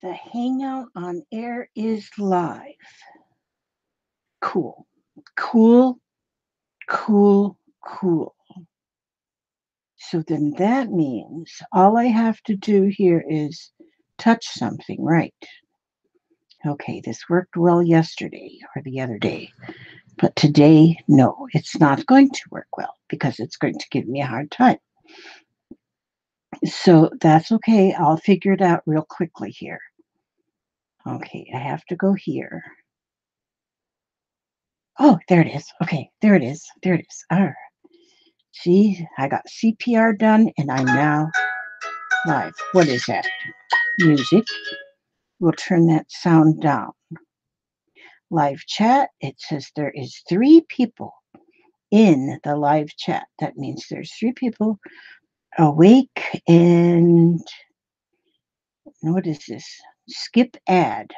The Hangout on Air is live. Cool. Cool, cool, cool. So then that means all I have to do here is touch something, right? Okay, this worked well yesterday or the other day, but today, no, it's not going to work well because it's going to give me a hard time. So that's okay. I'll figure it out real quickly here. Okay, I have to go here. Oh, there it is. Okay, there it is. There it is. All right. See, I got CPR done and I'm now live. What is that? Music. We'll turn that sound down. Live chat. It says there is 3 people in the live chat. That means there's 3 people awake and what is this? Skip ad.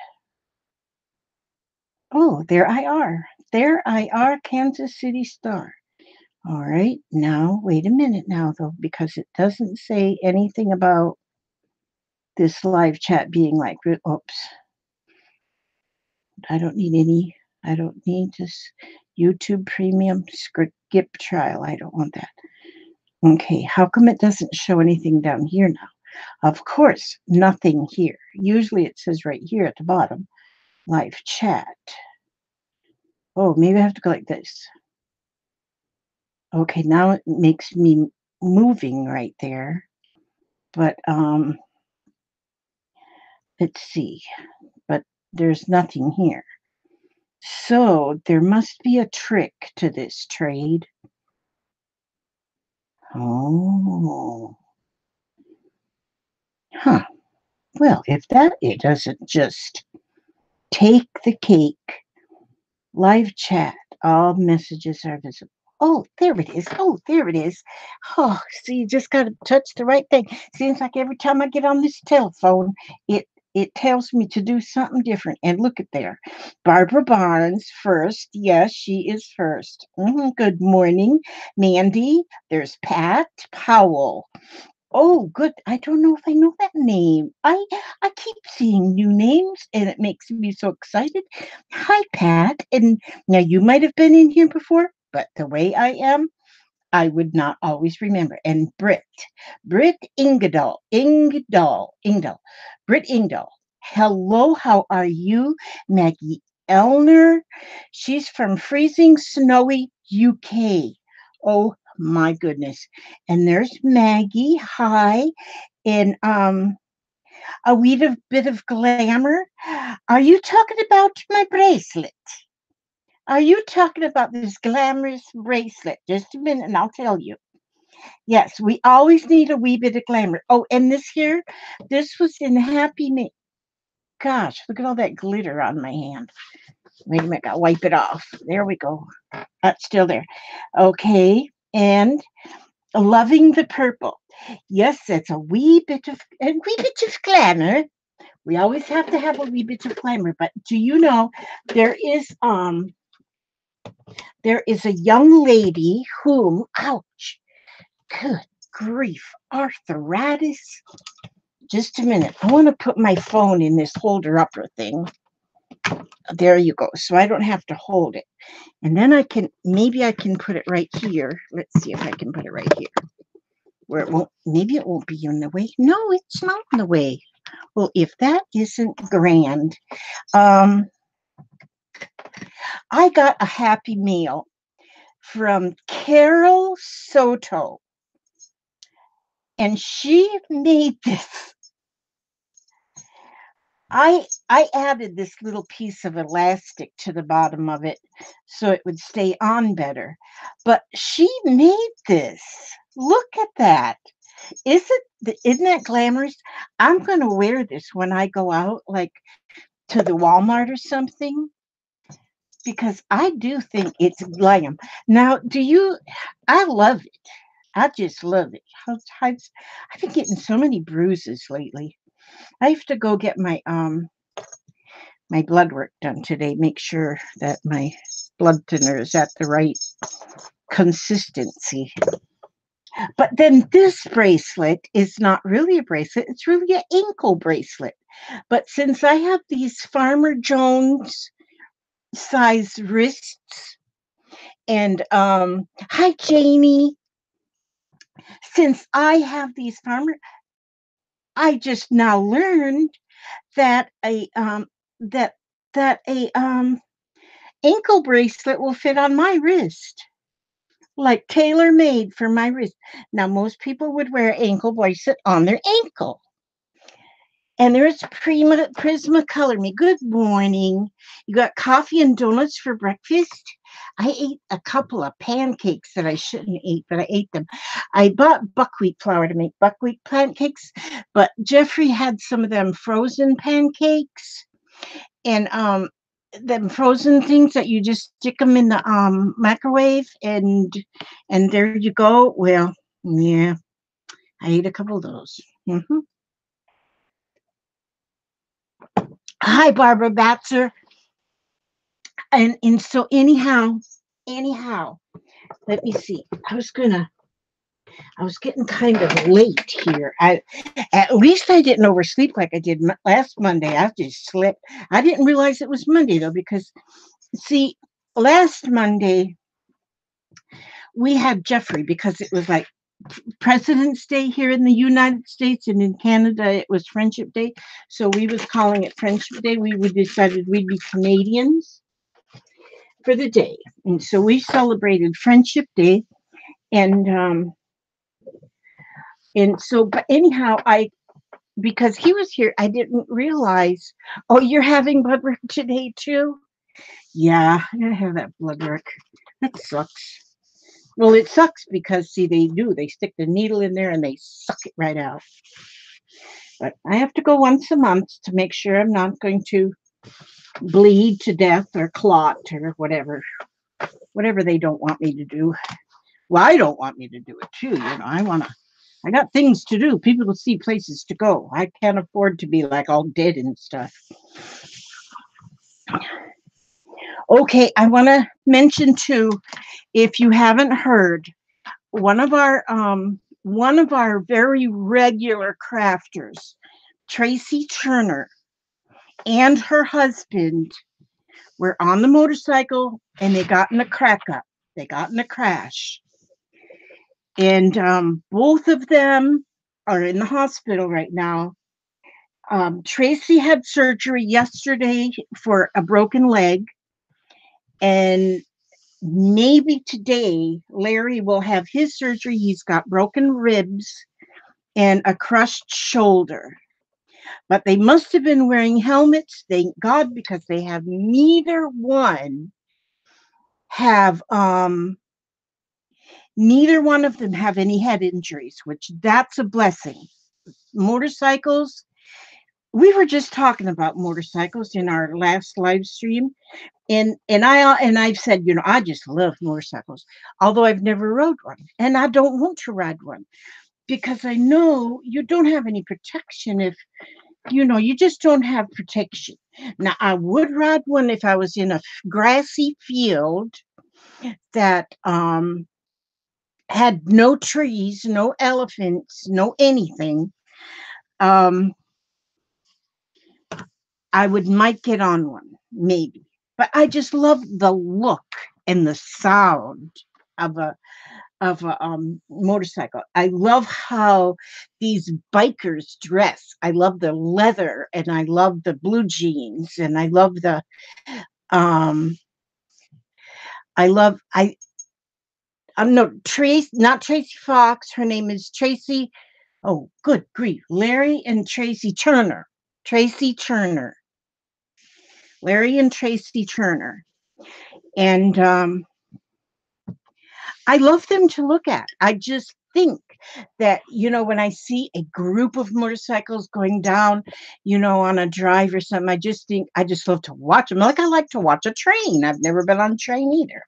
Oh, there I are. There I are, Kansas City Star. All right, now wait a minute now though, because it doesn't say anything about this live chat being like, oops, I don't need this YouTube premium skip trial. I don't want that. Okay, how come it doesn't show anything down here now? Of course, nothing here. Usually it says right here at the bottom, live chat. Oh, maybe I have to go like this. Okay, now it makes me moving right there. But let's see. But there's nothing here. So there must be a trick to this trade. Oh. Huh. Well, if that it doesn't just take the cake, live chat, all messages are visible. Oh, there it is. Oh, there it is. Oh, see, you just got to touch the right thing. Seems like every time I get on this telephone, it tells me to do something different. And look at there. Barbara Barnes first. Yes, she is 1st. Good morning, Mandy. There's Pat Powell. Oh, good. I don't know if I know that name. I keep seeing new names and it makes me so excited. Hi, Pat. And now you might have been in here before, but the way I am, I would not always remember. And Britt Ingdahl, Britt Ingdahl. Hello, how are you? Maggie Elner. She's from freezing snowy UK. Oh my goodness. And there's Maggie. Hi. And a wee bit of glamour. Are you talking about my bracelet? Are you talking about this glamorous bracelet? Just a minute and I'll tell you. Yes, we always need a wee bit of glamour. Oh, and this here, this was in Happy May. Gosh, look at all that glitter on my hand. Wait a minute, I'll wipe it off. There we go. That's still there. Okay, and loving the purple. Yes, it's a wee bit of glamour. We always have to have a wee bit of glamour. But do you know there is a young lady whom, ouch, good grief, arthritis. Just a minute. I want to put my phone in this holder upper thing. There you go. So I don't have to hold it. And then maybe I can put it right here. Let's see if I can put it right here. Where maybe it won't be in the way. No, it's not in the way. Well, if that isn't grand, I got a Happy Meal from Carol Soto. And she made this. I added this little piece of elastic to the bottom of it so it would stay on better. But she made this. Look at that. Isn't that glamorous? I'm going to wear this when I go out, like to the Walmart or something, because I do think it's glam. Now, I love it. I just love it. I've been getting so many bruises lately. I have to go get my blood work done today. Make sure that my blood thinner is at the right consistency. But then this bracelet is not really a bracelet, it's really an ankle bracelet. But since I have these Farmer Jones size wrists, and hi Jamie, since I have these farmer, I just now learned that that a ankle bracelet will fit on my wrist, like tailor made for my wrist. Now most people would wear ankle bracelet on their ankle. And there's Prisma Color Me. Good morning. You got coffee and donuts for breakfast? I ate a couple of pancakes that I shouldn't eat, but I ate them. I bought buckwheat flour to make buckwheat pancakes, but Jeffrey had some of them frozen pancakes, and them frozen things that you just stick them in the microwave, and there you go. Well, yeah, I ate a couple of those. Hi, Barbara Batzer. And so anyhow, let me see. I was getting kind of late here. At least I didn't oversleep like I did last Monday. I just slept. I didn't realize it was Monday though, because see, last Monday we had Jeffrey because it was like President's Day here in the United States, and in Canada it was Friendship Day. So we was calling it Friendship Day. We decided we'd be Canadians for the day. And so we celebrated Friendship Day, and but anyhow, I because he was here, I didn't realize. Oh, you're having blood work today too? Yeah, I gotta have that blood work. That sucks. Well, it sucks because see, they stick the needle in there and they suck it right out. But I have to go once a month to make sure I'm not going to bleed to death or clot or whatever they don't want me to do. Well, I don't want me to do it too. I got things to do, people to see, places to go. I can't afford to be like all dead and stuff. Okay, I want to mention too, if you haven't heard, one of our very regular crafters, Tracy Turner, and her husband were on the motorcycle and they got in a They got in a crash. And both of them are in the hospital right now. Tracy had surgery yesterday for a broken leg, and maybe today Larry will have his surgery. He's got broken ribs and a crushed shoulder. But they must have been wearing helmets, thank God, because they have neither one of them have any head injuries, which that's a blessing. Motorcycles, we were just talking about motorcycles in our last live stream, and I've said, I just love motorcycles, although I've never rode one, and I don't want to ride one because I know you don't have any protection if you just don't have protection. Now I would ride one if I was in a grassy field that had no trees, no elephants, no anything. I might get on one, maybe. But I just love the look and the sound of a motorcycle. I love how these bikers dress. I love the leather, and I love the blue jeans, and I love the I love I'm no Trace, not Tracy Fox. Her name is Tracy. Oh, good grief, Larry and Tracy Turner. Tracy Turner. Larry and Tracy Turner. And I love them to look at. I just think that, when I see a group of motorcycles going down, on a drive or something, I just love to watch them. Like I like to watch a train. I've never been on a train either.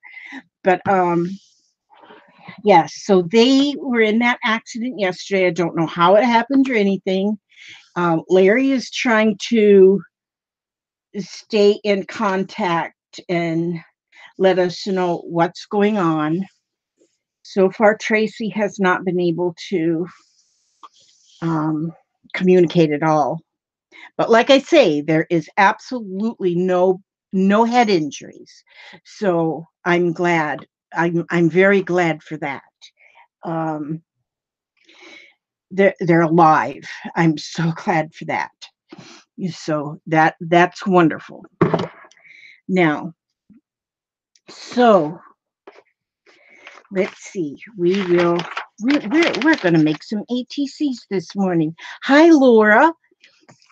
But yes, so they were in that accident yesterday. I don't know how it happened or anything. Larry is trying to stay in contact and let us know what's going on. So far, Tracy has not been able to communicate at all. But like I say, there is absolutely no head injuries. So I'm glad. I'm very glad for that. Um, they're alive. I'm so glad for that. So that's wonderful. Now, so let's see. We're going to make some ATCs this morning. Hi, Laura.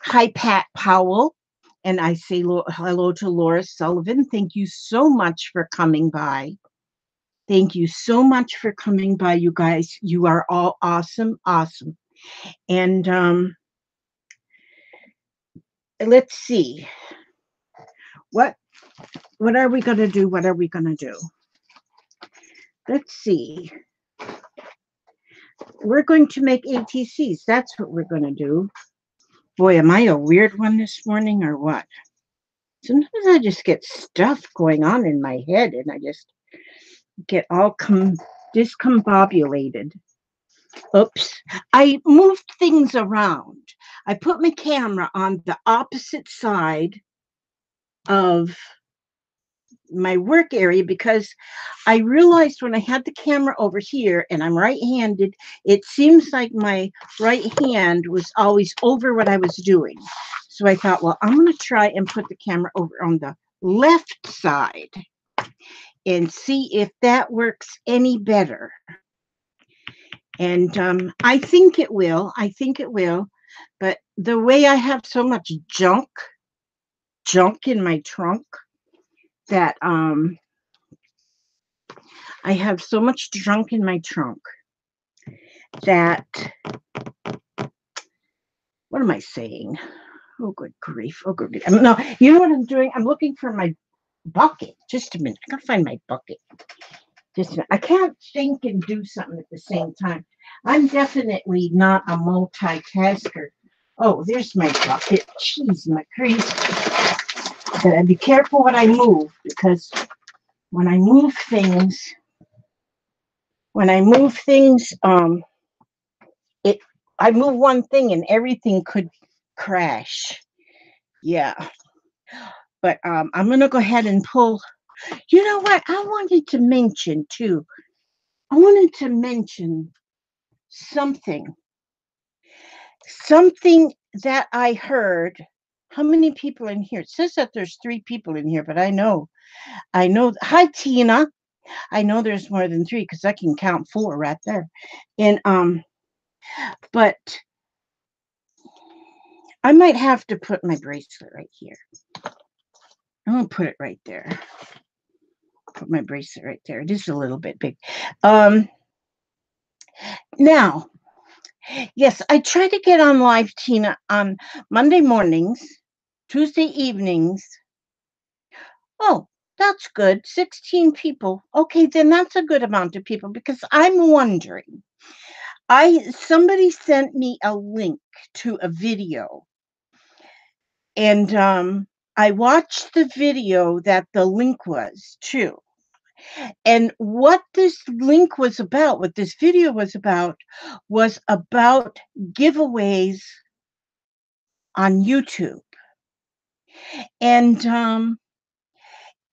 Hi, Pat Powell. And I say hello to Laura Sullivan. Thank you so much for coming by. Thank you so much for coming by, you guys. You are all awesome, awesome. And let's see. What are we going to do? What are we going to do? Let's see. We're going to make ATCs. That's what we're going to do. Boy, am I a weird one this morning or what? Sometimes I just get stuff going on in my head and I just get all discombobulated. Oops. I moved things around. I put my camera on the opposite side of my work area because I realized when I had the camera over here and I'm right-handed, it seems like my right hand was always over what I was doing. So I thought, well, I'm going to try and put the camera over on the left side and see if that works any better. And I think it will. I think it will. But the way I have so much junk in my trunk, that I have so much junk in my trunk that, what am I saying? Oh, good grief. Oh, good grief. No, you know what I'm doing? I'm looking for my bucket. Just a minute. I gotta find my bucket. Just a minute. I can't think and do something at the same time. I'm definitely not a multitasker. Oh, there's my bucket. Jeez, my crazy. Gotta be careful what I move, because when I move things, I move one thing and everything could crash. Yeah. But I'm gonna go ahead and pull. You know what? I wanted to mention too. I wanted to mention something that I heard. How many people in here? It says that there's 3 people in here, but I know. Hi, Tina. I know there's more than 3 because I can count 4 right there. And but I might have to put my bracelet right here. I'm gonna put it right there. Put my bracelet right there. It is a little bit big. Now, yes, I try to get on live, Tina, on Monday mornings, Tuesday evenings. Oh, that's good. 16 people. Okay, then that's a good amount of people, because I'm wondering. Somebody sent me a link to a video, and I watched the video that the link was to. And what this link was about, what this video was about giveaways on YouTube. And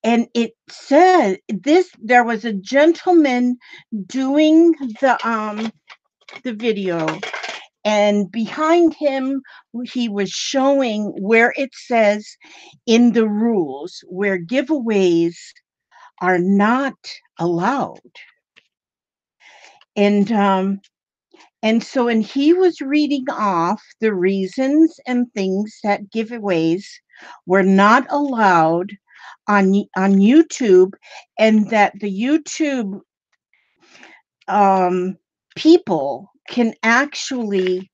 it said there was a gentleman doing the video, and behind him he was showing where it says in the rules where giveaways are not allowed. And so he was reading off the reasons and things that giveaways were not allowed on YouTube, and that the YouTube people can actually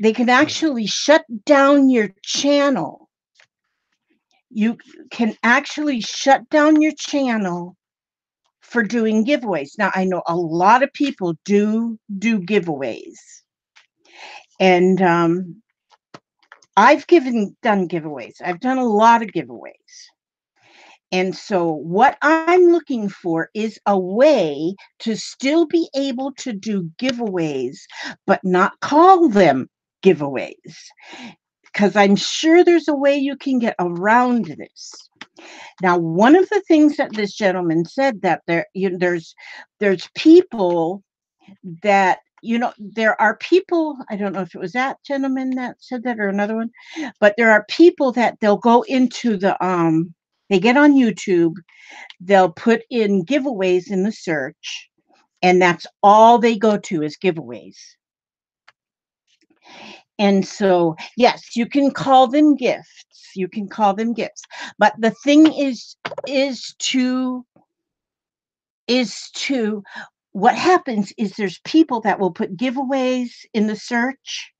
they can actually shut down your channel. You can actually shut down your channel for doing giveaways. Now, I know a lot of people do giveaways, and I've done giveaways. I've done a lot of giveaways. And so what I'm looking for is a way to still be able to do giveaways, but not call them giveaways. Because I'm sure there's a way you can get around this. Now, one of the things that this gentleman said that there's people that there are people. I don't know if it was that gentleman that said that or another one, but there are people that they'll go into they get on YouTube, they'll put in giveaways in the search, and that's all they go to is giveaways. And so, yes, you can call them gifts. You can call them gifts. But the thing is to what happens is there's people that will put giveaways in the search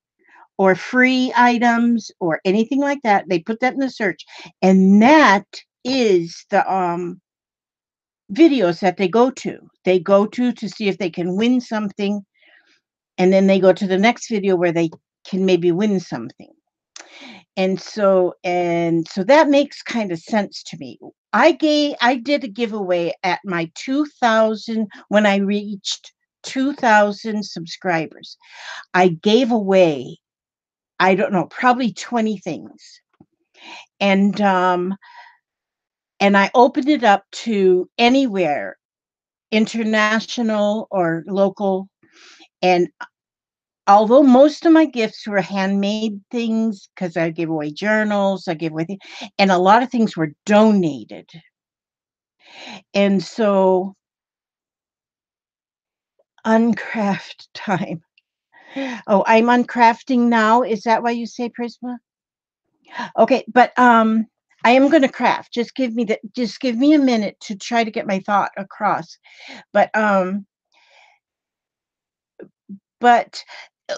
or free items or anything like that. They put that in the search, and that is the videos that they go to. They go to see if they can win something, and then they go to the next video where they can maybe win something. And so that makes kind of sense to me. I did a giveaway at my 2000 when I reached 2000 subscribers. I gave away, I don't know, probably 20 things. And I opened it up to anywhere, international or local. And although most of my gifts were handmade things, because I gave away journals, I gave away and a lot of things were donated. And so uncraft time. Oh, I'm uncrafting now. Is that why you say, Prisma? Okay, but I am going to craft. Just give me a minute to try to get my thought across. But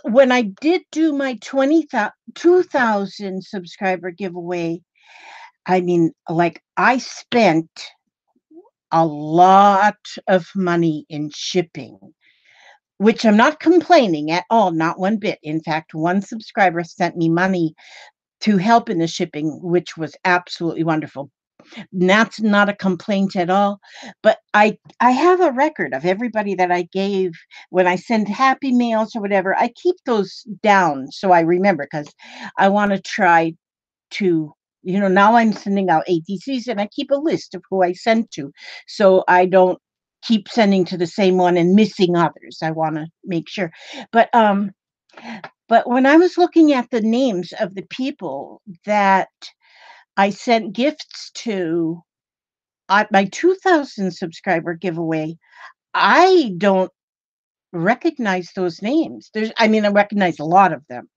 when I did do my 2,000 subscriber giveaway, I mean, like, I spent a lot of money in shipping, which I'm not complaining at all, not one bit. In fact, one subscriber sent me money to help in the shipping, which was absolutely wonderful. That's not a complaint at all. But I have a record of everybody that I gave when I send happy mails or whatever. I keep those down so I remember, because I want to try to, now I'm sending out ATCs, and I keep a list of who I send to, so I don't keep sending to the same one and missing others. I want to make sure. But when I was looking at the names of the people that I sent gifts to at my 2000 subscriber giveaway, I don't recognize those names. I recognize a lot of them,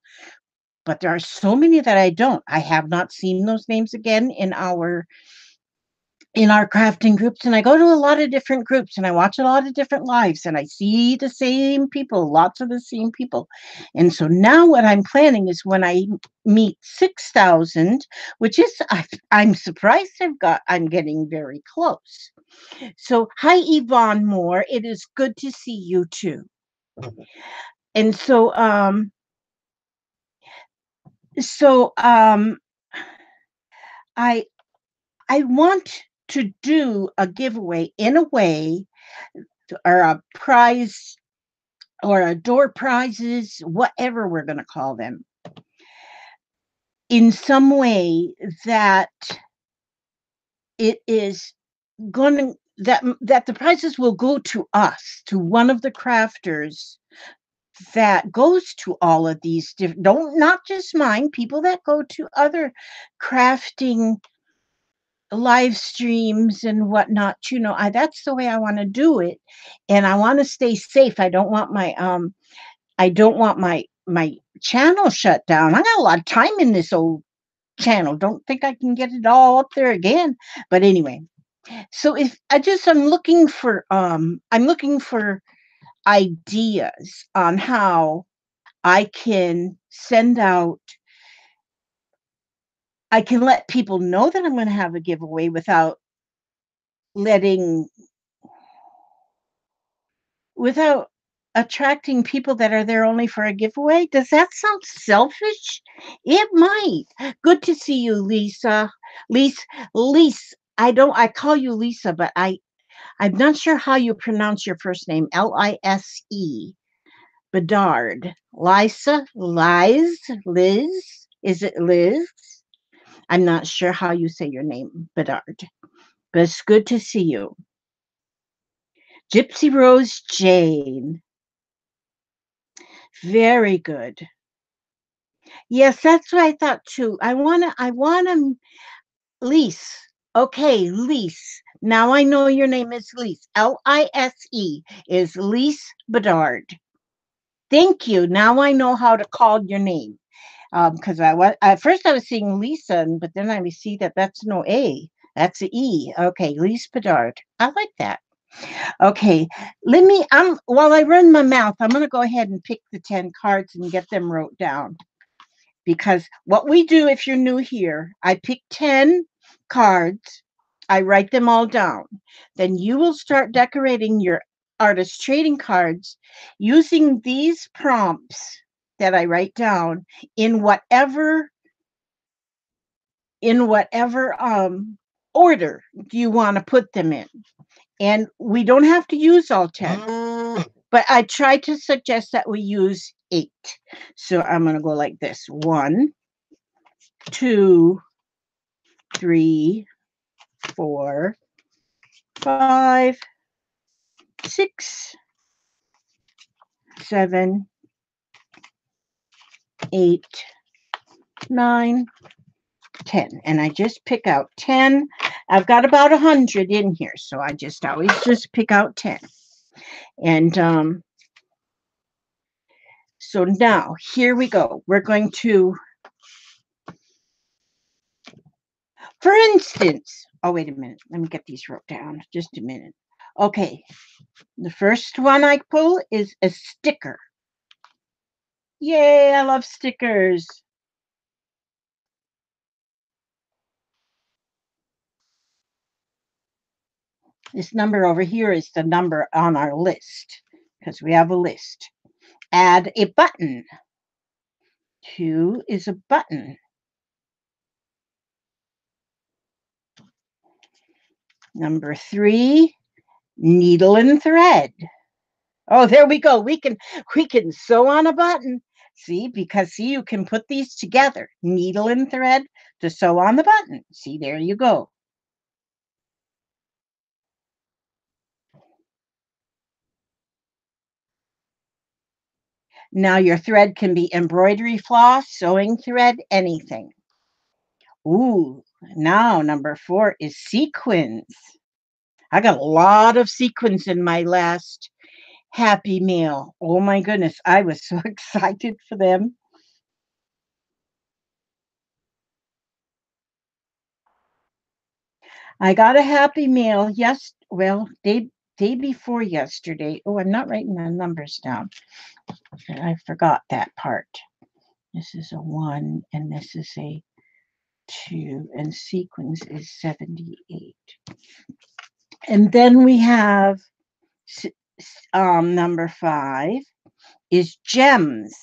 but there are so many that I don't. I have not seen those names again in our crafting groups, and I go to a lot of different groups, and I watch a lot of different lives, and I see the same people, lots of the same people. And so now what I'm planning is when I meet 6,000, which is, I'm surprised I'm getting very close. So hi, Yvonne Moore. It is good to see you too. And so I want to do a giveaway in a way, or a prize, or a door prizes, whatever we're going to call them, in some way that it is going to that the prizes will go to us, to one of the crafters that goes to all of these different, not just mine, people that go to other crafting live streams and whatnot. That's the way I want to do it, and I want to stay safe. I don't want my channel shut down. I got a lot of time in this old channel. Don't think I can get it all up there again. But anyway, so if I'm looking for ideas on how I can let people know that I'm going to have a giveaway without letting without attracting people that are there only for a giveaway? Does that sound selfish? It might. Good to see you, Lisa. Lise, Lise. I call you Lisa, but I'm not sure how you pronounce your first name. Lise. Bedard. Lisa, Liz? Is it Liz? I'm not sure how you say your name, Bedard. But it's good to see you. Gypsy Rose Jane. Very good. Yes, that's what I thought too. I wanna Lise. Okay, Lise. Now I know your name is Lise. Lise is Lise Bedard. Thank you. Now I know how to call your name. Because I was at first I was seeing Lisa, but then I see that that's no A. That's a E. Okay, Lise Bedard. I like that. Okay, let me. While I run my mouth, I'm gonna go ahead and pick the 10 cards and get them wrote down. Because what we do, if you're new here, I pick 10 cards, I write them all down. Then you will start decorating your artist trading cards using these prompts that I write down in whatever in whatever order you want to put them in. And we don't have to use all 10, but I try to suggest that we use 8. So I'm going to go like this: 1, 2, 3, 4, 5, 6, 7, 8, 9, 10. And I just pick out 10. I've got about 100 in here, so I just always just pick out 10. And so now here we go. We're going to, for instance, oh, wait a minute. Let me get these wrote down. Just a minute. Okay. The first one I pull is a sticker. Yay, I love stickers. This number over here is the number on our list because we have a list. Add a button. 2 is a button. Number 3, needle and thread. Oh, there we go. We can sew on a button. See, because you can put these together. Needle and thread to sew on the button. See, there you go. Now your thread can be embroidery floss, sewing thread, anything. Ooh, now number 4 is sequins. I got a lot of sequins in my last Happy Meal. Oh my goodness, I was so excited for them. I got a Happy Meal, yes, well, day before yesterday. Oh, I'm not writing the numbers down. I forgot that part. This is a 1 and this is a 2 and sequins is 78. And then we have number 5 is gems.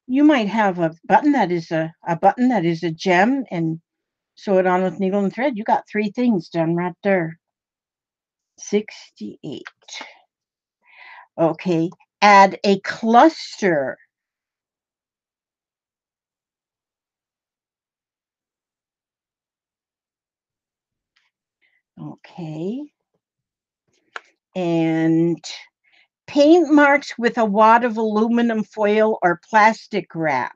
You might have a button that is a button that is a gem and sew it on with needle and thread. You got 3 things done right there. 68. Okay, add a cluster. Okay. And paint marks with a wad of aluminum foil or plastic wrap.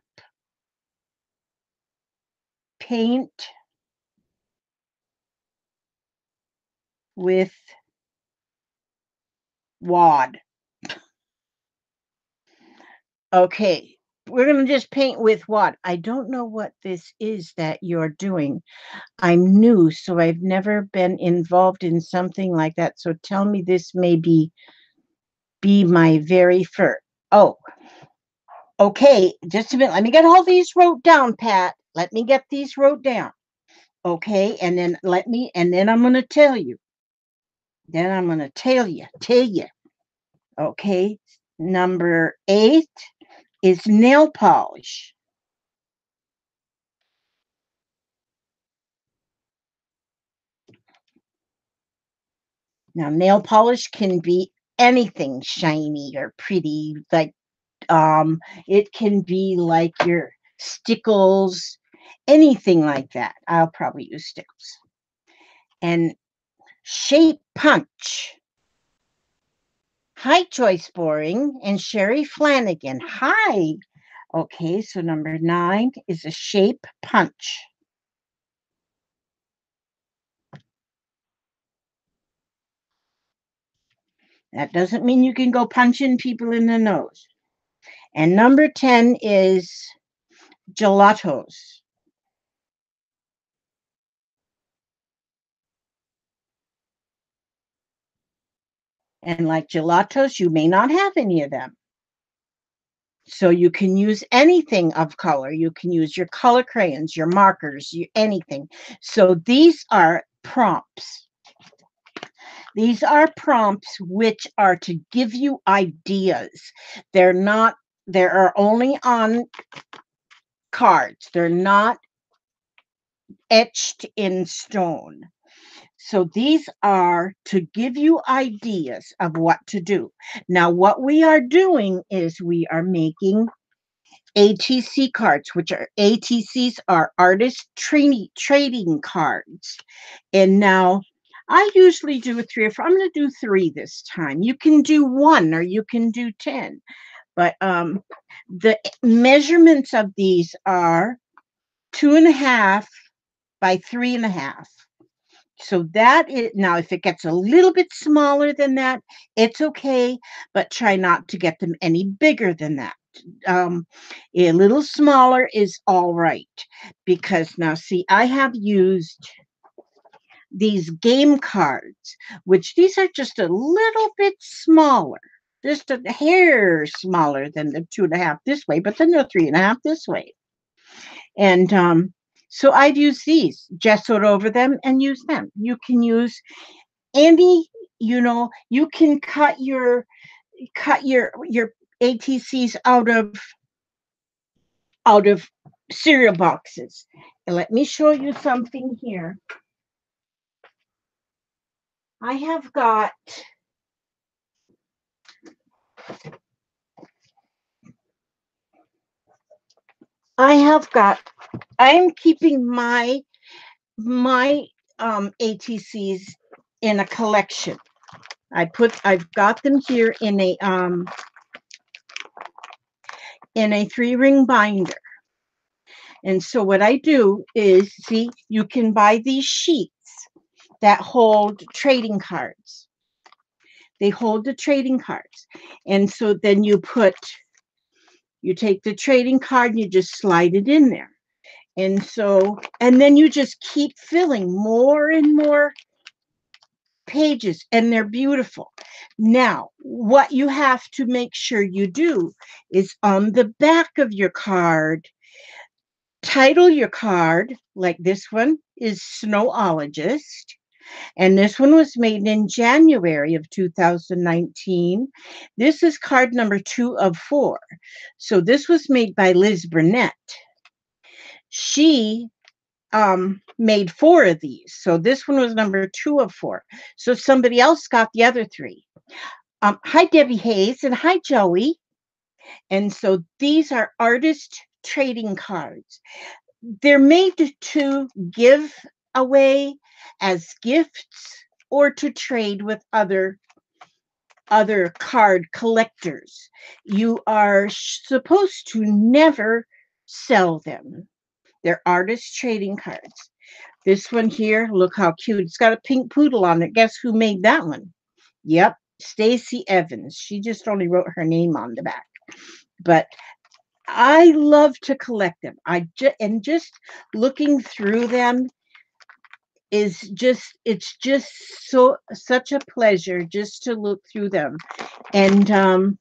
Paint with wad. Okay, we're going to just paint with wad. I don't know what this is that you're doing. I'm new, so I've never been involved in something like that. So tell me, this may be my very first. Oh, okay. Just a minute. Let me get all these wrote down, Pat. Let me get these wrote down. Okay, and then and then I'm going to tell you. Then I'm going to tell you. Okay. Number 8 is nail polish. Now, nail polish can be anything shiny or pretty. Like, it can be like your stickles, anything like that. I'll probably use stickles. And shape punch. Hi, Joyce Boring and Sherry Flanagan. Hi. Okay, so number 9 is a shape punch. That doesn't mean you can go punching people in the nose. And number 10 is gelatos. And like gelatos, you may not have any of them. So you can use anything of color. You can use your color crayons, your markers, anything. So these are prompts. These are prompts which are to give you ideas. They're only on cards. They're not etched in stone. So these are to give you ideas of what to do. Now, what we are doing is we are making ATC cards, which are ATCs are artist trading cards. And now I usually do 3 or 4. I'm going to do 3 this time. You can do 1 or you can do 10. But the measurements of these are 2.5 by 3.5. So that is now, if it gets a little bit smaller than that, it's okay, but try not to get them any bigger than that. A little smaller is all right, because now see, I have used these game cards, which these are just a little bit smaller, just a hair smaller than the 2.5 this way, but then they're 3.5 this way. And so I've used these, gessoed over them and use them. You can use any, you can cut your ATCs out of cereal boxes. And let me show you something here. I have got I'm keeping my ATCs in a collection. I've got them here in a 3-ring binder. And so what I do is, see, you can buy these sheets that hold trading cards. They hold the trading cards. And so then you take the trading card and you just slide it in there. And then you just keep filling more and more pages, and they're beautiful. Now, what you have to make sure you do is on the back of your card, title your card, like this one is Snowologist, and this one was made in January of 2019. This is card number 2 of 4. So this was made by Liz Burnett. She made 4 of these. So this one was number 2 of 4. So somebody else got the other 3. Hi, Debbie Hayes, and hi, Joey. And so these are artist trading cards. They're made to give away as gifts or to trade with other card collectors. You are supposed to never sell them. They're artist trading cards. This one here, look how cute. It's got a pink poodle on it. Guess who made that one? Yep, Stacy Evans. She just only wrote her name on the back. But I love to collect them. And just looking through them it's just such a pleasure just to look through them. And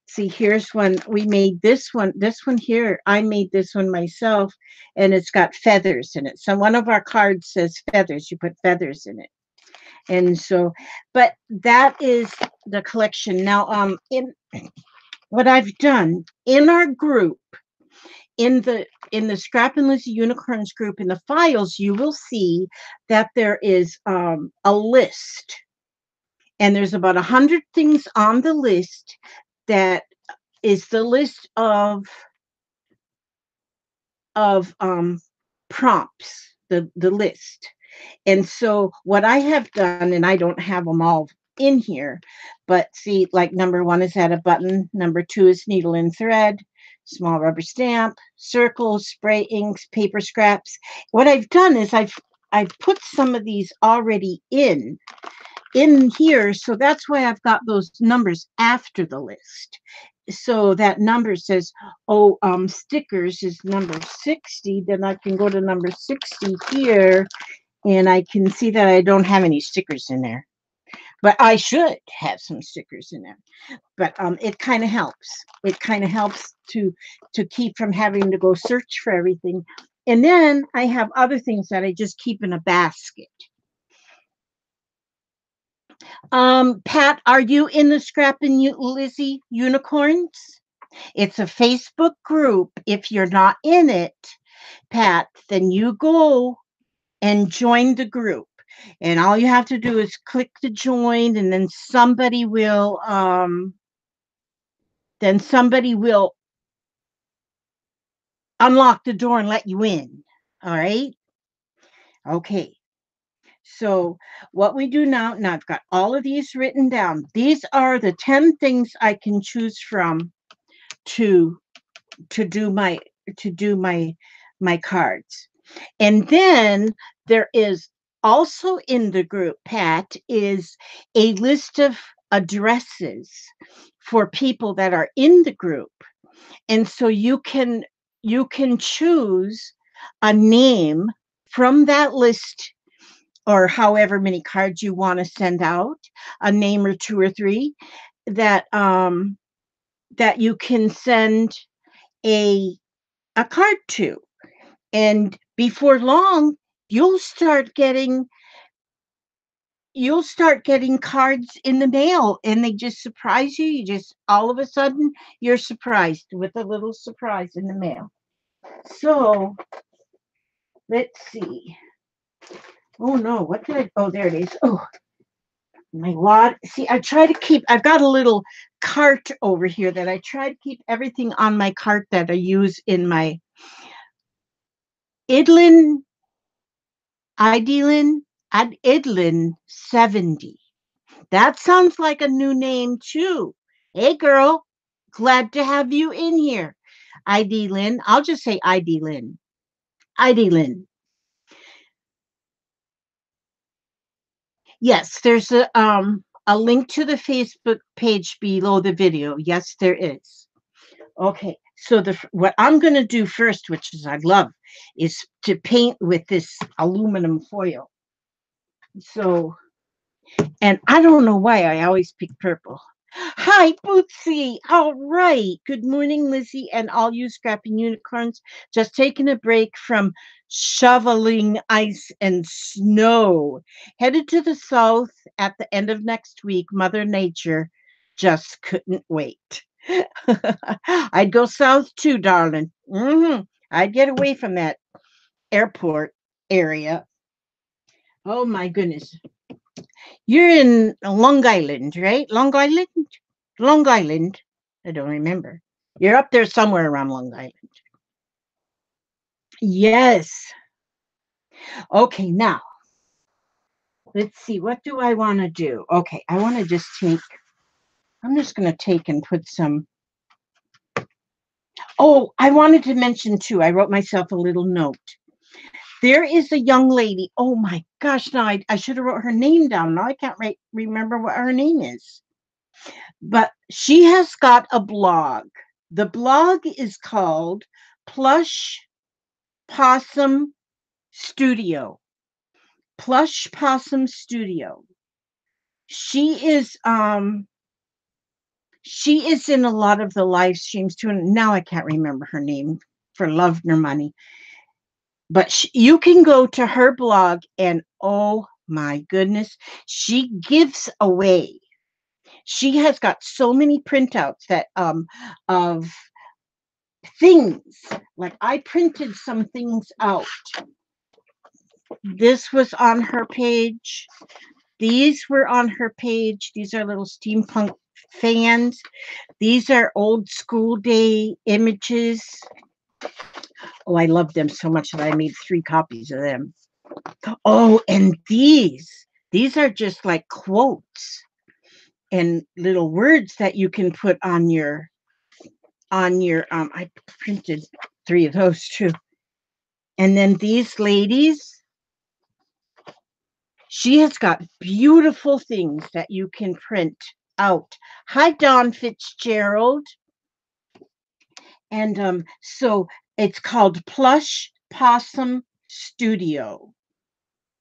see, here's one. We made this one here. I made this one myself, and it's got feathers in it. So one of our cards says feathers. You put feathers in it. And so, but that is the collection. Now, in what I've done in our group, in the Scrap and Lizzie Unicorns group, in the files, you will see that there is a list, and there's about 100 things on the list that is the list of prompts, the list. And so what I have done, and I don't have them all in here, but see, like number one is add a button, number two is needle and thread, small rubber stamp, circles, spray inks, paper scraps. What I've done is I've put some of these already in here, so that's why I've got those numbers after the list. So that number says, oh, stickers is number 60, then I can go to number 60 here, and I can see that I don't have any stickers in there. But I should have some stickers in there. But it kind of helps. It kind of helps to keep from having to go search for everything. And then I have other things that I just keep in a basket. Pat, are you in the Scrap and Lizzie Unicorns? It's a Facebook group. If you're not in it, Pat, then you go and join the group. And all you have to do is click the join, and then somebody will unlock the door and let you in. All right? Okay. So what we do now I've got all of these written down. These are the 10 things I can choose from to to do my to do my cards. And then there is also in the group, Pat, is a list of addresses for people that are in the group. And so you can choose a name from that list, or however many cards you want to send out, a name or two or three that you can send a a card to. And before long, you'll start getting you'll start getting cards in the mail, and they just surprise you. You just all of a sudden you're surprised with a little surprise in the mail. So let's see. Oh no, what did I? Oh, there it is. Oh, my wad. See, I've got a little cart over here that I try to keep everything on my cart that I use in my Idlin, Idlin, Idlin 70. That sounds like a new name too. Hey girl, glad to have you in here. ID Lynn. I'll just say ID Lynn. ID Lynn. Yes, there's a link to the Facebook page below the video. Yes, there is. Okay. So what I'm going to do first, which is I love, is to paint with this aluminum foil. So, and I don't know why I always pick purple. Hi, Bootsy. All right. Good morning, Lizzie, and all you scrapping unicorns. Just taking a break from shoveling ice and snow. Headed to the south at the end of next week. Mother Nature just couldn't wait. I'd go south too, darling. I'd get away from that airport area. Oh, my goodness. You're in Long Island, right? Long Island? Long Island. I don't remember. You're up there somewhere around Long Island. Yes. Okay, now let's see. What do I want to do? Okay, I want to I'm just going to take and put some. Oh, I wanted to mention too, I wrote myself a little note. There is a young lady. Oh my gosh, now I should have wrote her name down. Now I can't remember what her name is. But she has got a blog. The blog is called Plush Possum Studio. Plush Possum Studio. She is in a lot of the live streams too. And now I can't remember her name for love nor money. But you can go to her blog, and oh my goodness. She gives away. She has got so many printouts that of things. Like I printed some things out. This was on her page. These were on her page. These are little steampunk fans. These are old school day images. Oh, I love them so much that I made 3 copies of them. Oh, and these are just like quotes and little words that you can put on your I printed 3 of those too. And then these ladies, she has got beautiful things that you can print out. Hi, Dawn Fitzgerald. And so it's called Plush Possum Studio.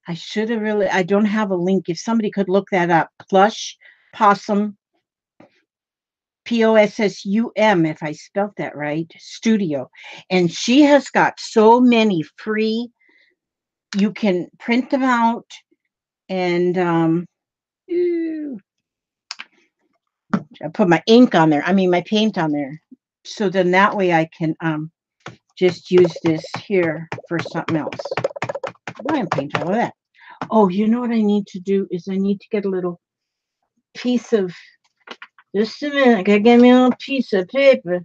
I should have really, I don't have a link. If somebody could look that up, Plush Possum, Possum, if I spelt that right, Studio. And she has got so many free, you can print them out and I put my ink on there. I mean, my paint on there. So then that way I can just use this here for something else. Why am paint all of that? Oh, you know what I need to do is I need to get a little piece of, just a minute, I gotta get me a little piece of paper.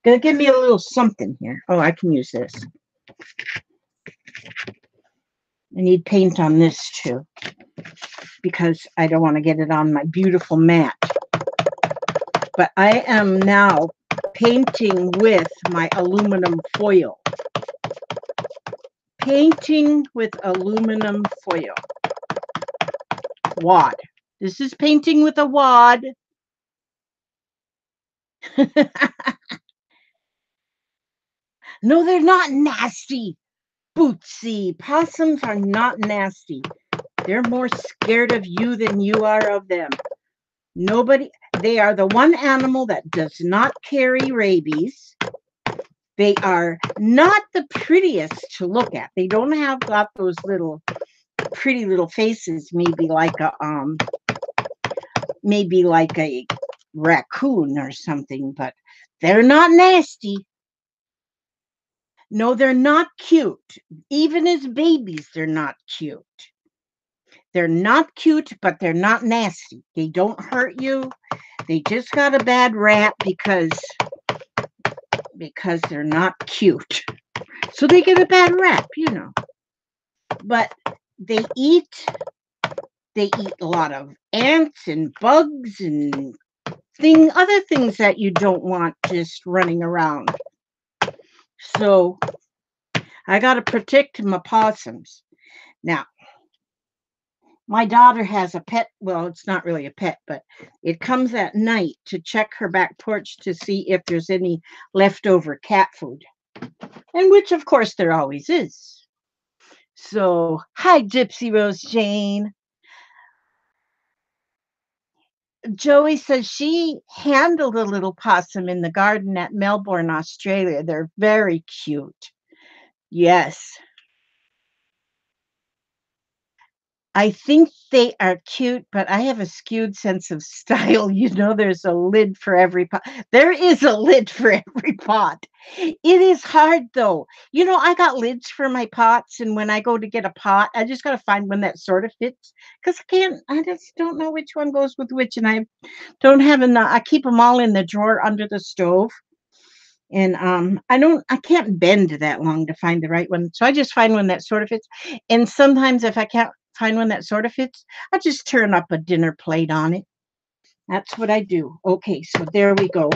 Gotta give me a little something here. Oh, I can use this. I need paint on this too, because I don't want to get it on my beautiful mat. But I am now painting with my aluminum foil. Painting with aluminum foil. Wad. This is painting with a wad. No, they're not nasty. Bootsy. Possums are not nasty. They're more scared of you than you are of them. Nobody, they are the one animal that does not carry rabies. They are not the prettiest to look at. They don't have got those little pretty little faces, maybe like a raccoon or something, but they're not nasty. No, they're not cute. Even as babies, they're not cute. They're not cute, but they're not nasty. They don't hurt you. They just got a bad rap because they're not cute. So they get a bad rap, you know. But they eat a lot of ants and bugs and other things that you don't want just running around. So I got to protect my possums. Now, my daughter has a pet. Well, it's not really a pet, but it comes at night to check her back porch to see if there's any leftover cat food. And which, of course, there always is. So, hi, Gypsy Rose Jane. Joey says she handled a little possum in the garden at Melbourne, Australia. They're very cute. Yes. I think they are cute, but I have a skewed sense of style. You know, there's a lid for every pot. There is a lid for every pot. It is hard though. You know, I got lids for my pots, and when I go to get a pot, I just got to find one that sort of fits because I just don't know which one goes with which, and I don't have enough. I keep them all in the drawer under the stove. And I can't bend that long to find the right one. So I just find one that sort of fits. And sometimes if I can't find one that sort of fits, I just turn up a dinner plate on it. That's what I do. Okay, so there we go.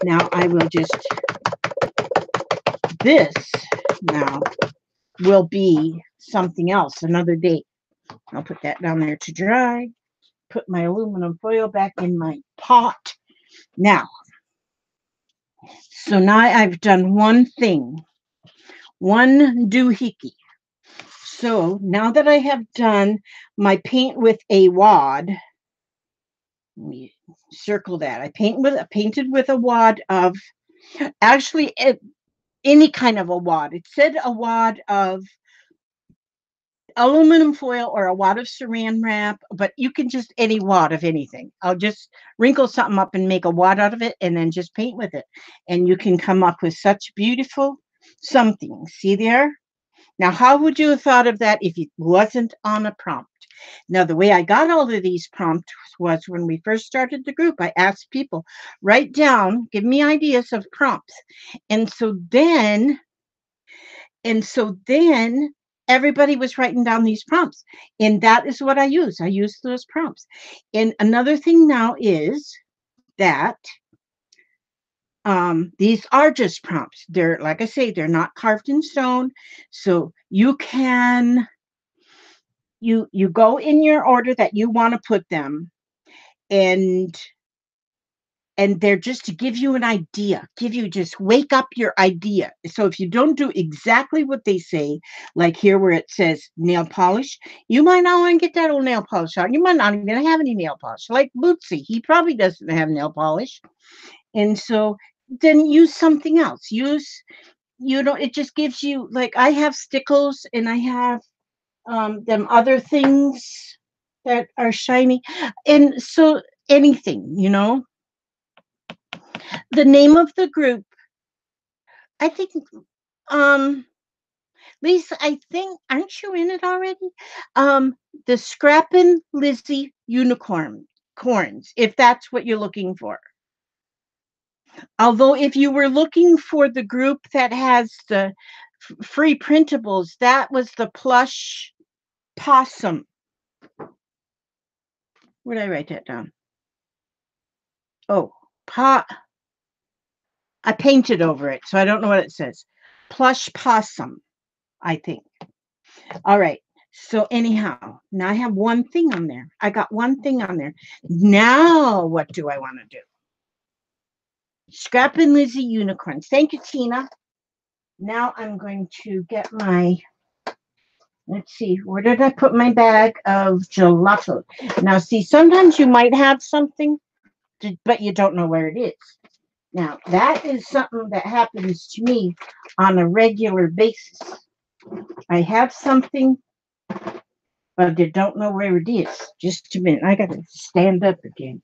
Now I will just, this now will be something else another day. I'll put that down there to dry. Put my aluminum foil back in my pot. Now, so now I've done one thing, one doohickey. So now that I have done my paint with a wad, let me circle that. I painted with a wad of, actually any kind of a wad. It said a wad of aluminum foil or a wad of saran wrap, but you can just any wad of anything. I'll just wrinkle something up and make a wad out of it and then just paint with it. And you can come up with such beautiful something. See there? Now, how would you have thought of that if it wasn't on a prompt? Now, the way I got all of these prompts was when we first started the group, I asked people, write down, give me ideas of prompts. And so then and so then everybody was writing down these prompts. And that is what I use. I use those prompts. And another thing now is that these are just prompts. They're, like I say, they're not carved in stone. So you can you go in your order that you want to put them, and they're just to give you an idea, give you just wake up your idea. So if you don't do exactly what they say, like here where it says nail polish, you might not want to get that old nail polish out. You might not even have any nail polish. Like Bootsy, he probably doesn't have nail polish. And so then use something else. It just gives you, like I have stickles and I have them other things that are shiny. And so anything. The name of the group, I think, Lisa, I think, aren't you in it already? The Scrappin' Lizzie Corns, if that's what you're looking for. Although, if you were looking for the group that has the free printables, that was the Plush Possum. Where did I write that down? Oh, I painted over it, so I don't know what it says. Plush Possum, I think. All right. So anyhow, now I have one thing on there. I got one thing on there. Now what do I want to do? Scrappin' Lizzie Unicorns. Thank you, Tina. Now I'm going to get let's see, where did I put my bag of gelato? Now, see, sometimes you might have something, but you don't know where it is. Now, that is something that happens to me on a regular basis. I have something, but I don't know where it is. Just a minute. I got to stand up again.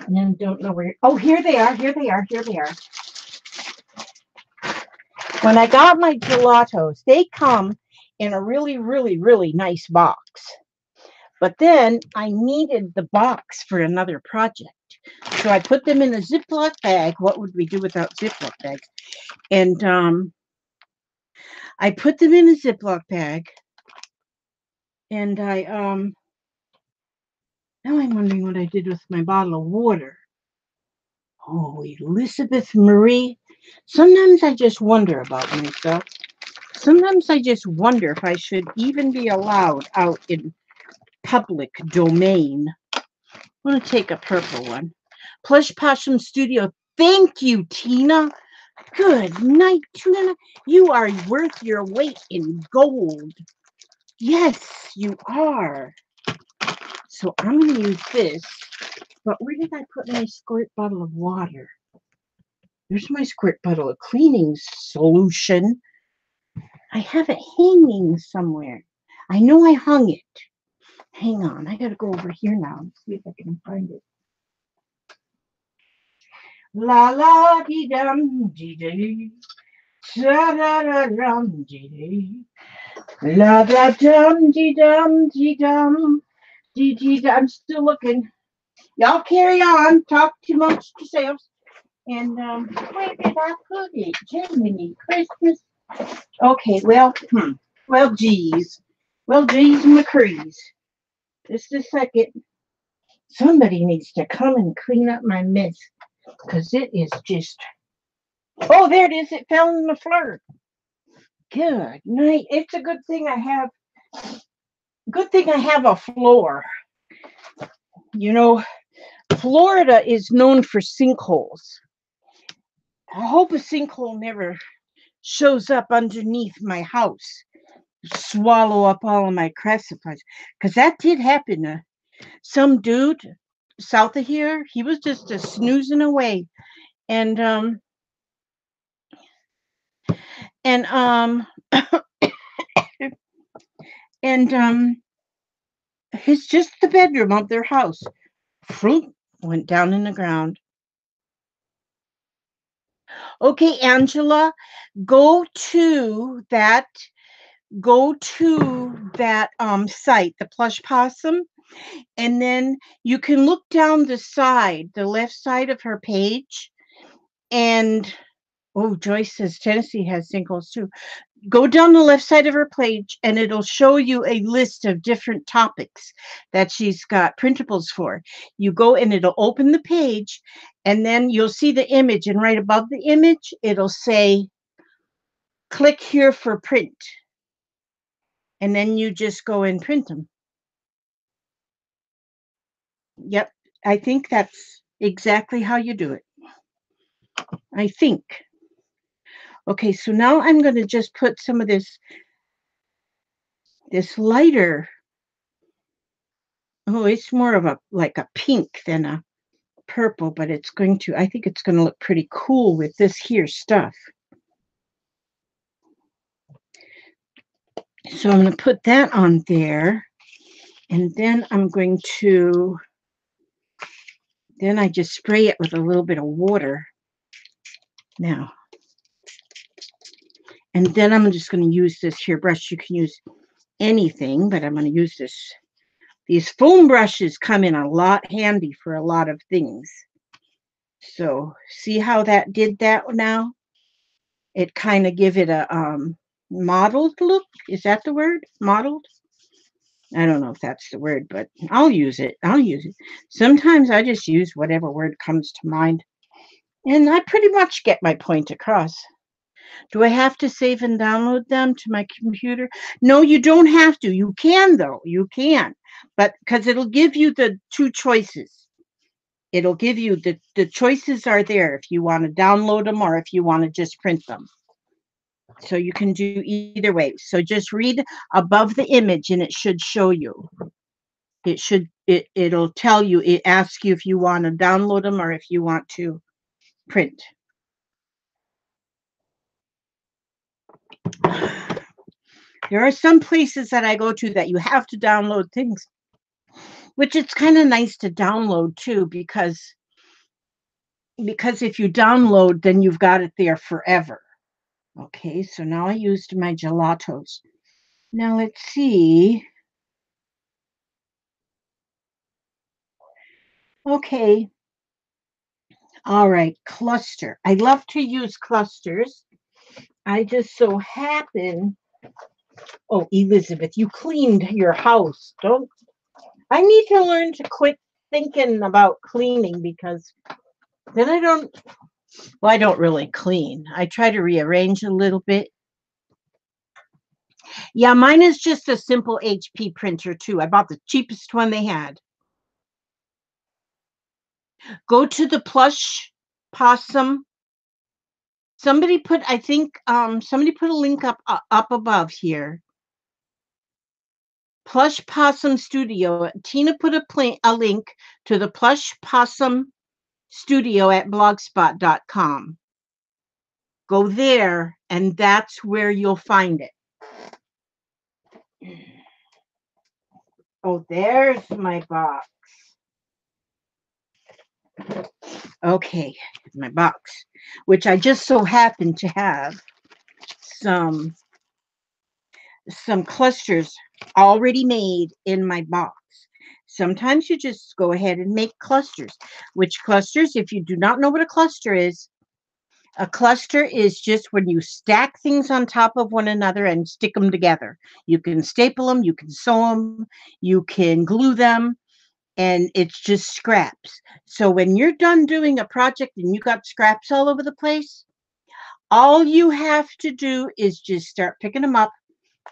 And don't know where. Oh, here they are. Here they are. Here they are. When I got my gelatos, they come in a really, really, really nice box. But then I needed the box for another project. So I put them in a Ziploc bag. What would we do without Ziploc bags? And I put them in a Ziploc bag. And now I'm wondering what I did with my bottle of water. Oh, Elizabeth Marie. Sometimes I just wonder about myself. Sometimes I just wonder if I should even be allowed out in public domain. I'm going to take a purple one. Plush Possum Studio. Thank you, Tina. Good night, Tina. You are worth your weight in gold. Yes, you are. So I'm going to use this. But where did I put my squirt bottle of water? There's my squirt bottle of cleaning solution. I have it hanging somewhere. I know I hung it. Hang on, I gotta go over here now and see if I can find it. La la dee dum dee dee, da da da dum dee dee, la da dum dee dum dee dum dee dee. I'm still looking. Y'all carry on. Talk amongst yourselves. And where did I put it? Jiminy Christmas. Okay, well, geez. Well, geez, McCree's. Just a second. Somebody needs to come and clean up my mess, because it is just. Oh, there it is. It fell on the floor. Good night. It's a good thing I have. Good thing I have a floor. You know, Florida is known for sinkholes. I hope a sinkhole never shows up underneath my house, swallow up all of my crucifix, because that did happen. Some dude south of here, he was just snoozing away, and And it's just the bedroom of their house. Fruit went down in the ground. Okay, Angela, go to that site, the Plush Possum, and then you can look down the left side of her page, and oh, Joyce says Tennessee has sinkholes too. Go down the left side of her page and it'll show you a list of different topics that she's got printables for. You go and it'll open the page, and then you'll see the image, and right above the image it'll say click here for print, and then you just go and print them. Yep, I think that's exactly how you do it. I think. Okay, so now I'm going to just put some of this lighter. Oh, it's more of like a pink than a purple, but I think it's going to look pretty cool with this here stuff. So I'm going to put that on there, and then then I just spray it with a little bit of water now. And then I'm just going to use this here brush. You can use anything, but I'm going to use this. These foam brushes come in a lot handy for a lot of things. So see how that did that now? It kind of give it a mottled look. Is that the word? Mottled? I don't know if that's the word, but I'll use it. Sometimes I just use whatever word comes to mind. And I pretty much get my point across. Do I have to save and download them to my computer? No, you don't have to. You can, though. You can. But because it'll give you the two choices. It'll give you the choices are there if you want to download them or if you want to just print them. So you can do either way. So just read above the image and it should show you. It'll tell you, it asks you if you want to download them or if you want to print. There are some places that I go to that you have to download things, which it's kind of nice to download too, because if you download, then you've got it there forever. Okay, so now I used my gelatos. Now let's see. Okay. All right, cluster. I love to use clusters. I just so happen. Oh, Elizabeth, you cleaned your house. Don't. I need to learn to quit thinking about cleaning, because then I don't. Well, I don't really clean. I try to rearrange a little bit. Yeah, mine is just a simple HP printer too. I bought the cheapest one they had. Go to the Plush Possum. Somebody put, I think, somebody put a link up above here. Plush Possum Studio. Tina put a link to the Plush Possum Studio at blogspot.com. Go there, and that's where you'll find it. Oh, there's my box. Okay, my box, which I just so happen to have some clusters already made in my box. Sometimes you just go ahead and make clusters. Which clusters, if you do not know what a cluster is just when you stack things on top of one another and stick them together. You can staple them, you can sew them, you can glue them, and it's just scraps. So when you're done doing a project and you got scraps all over the place, all you have to do is just start picking them up,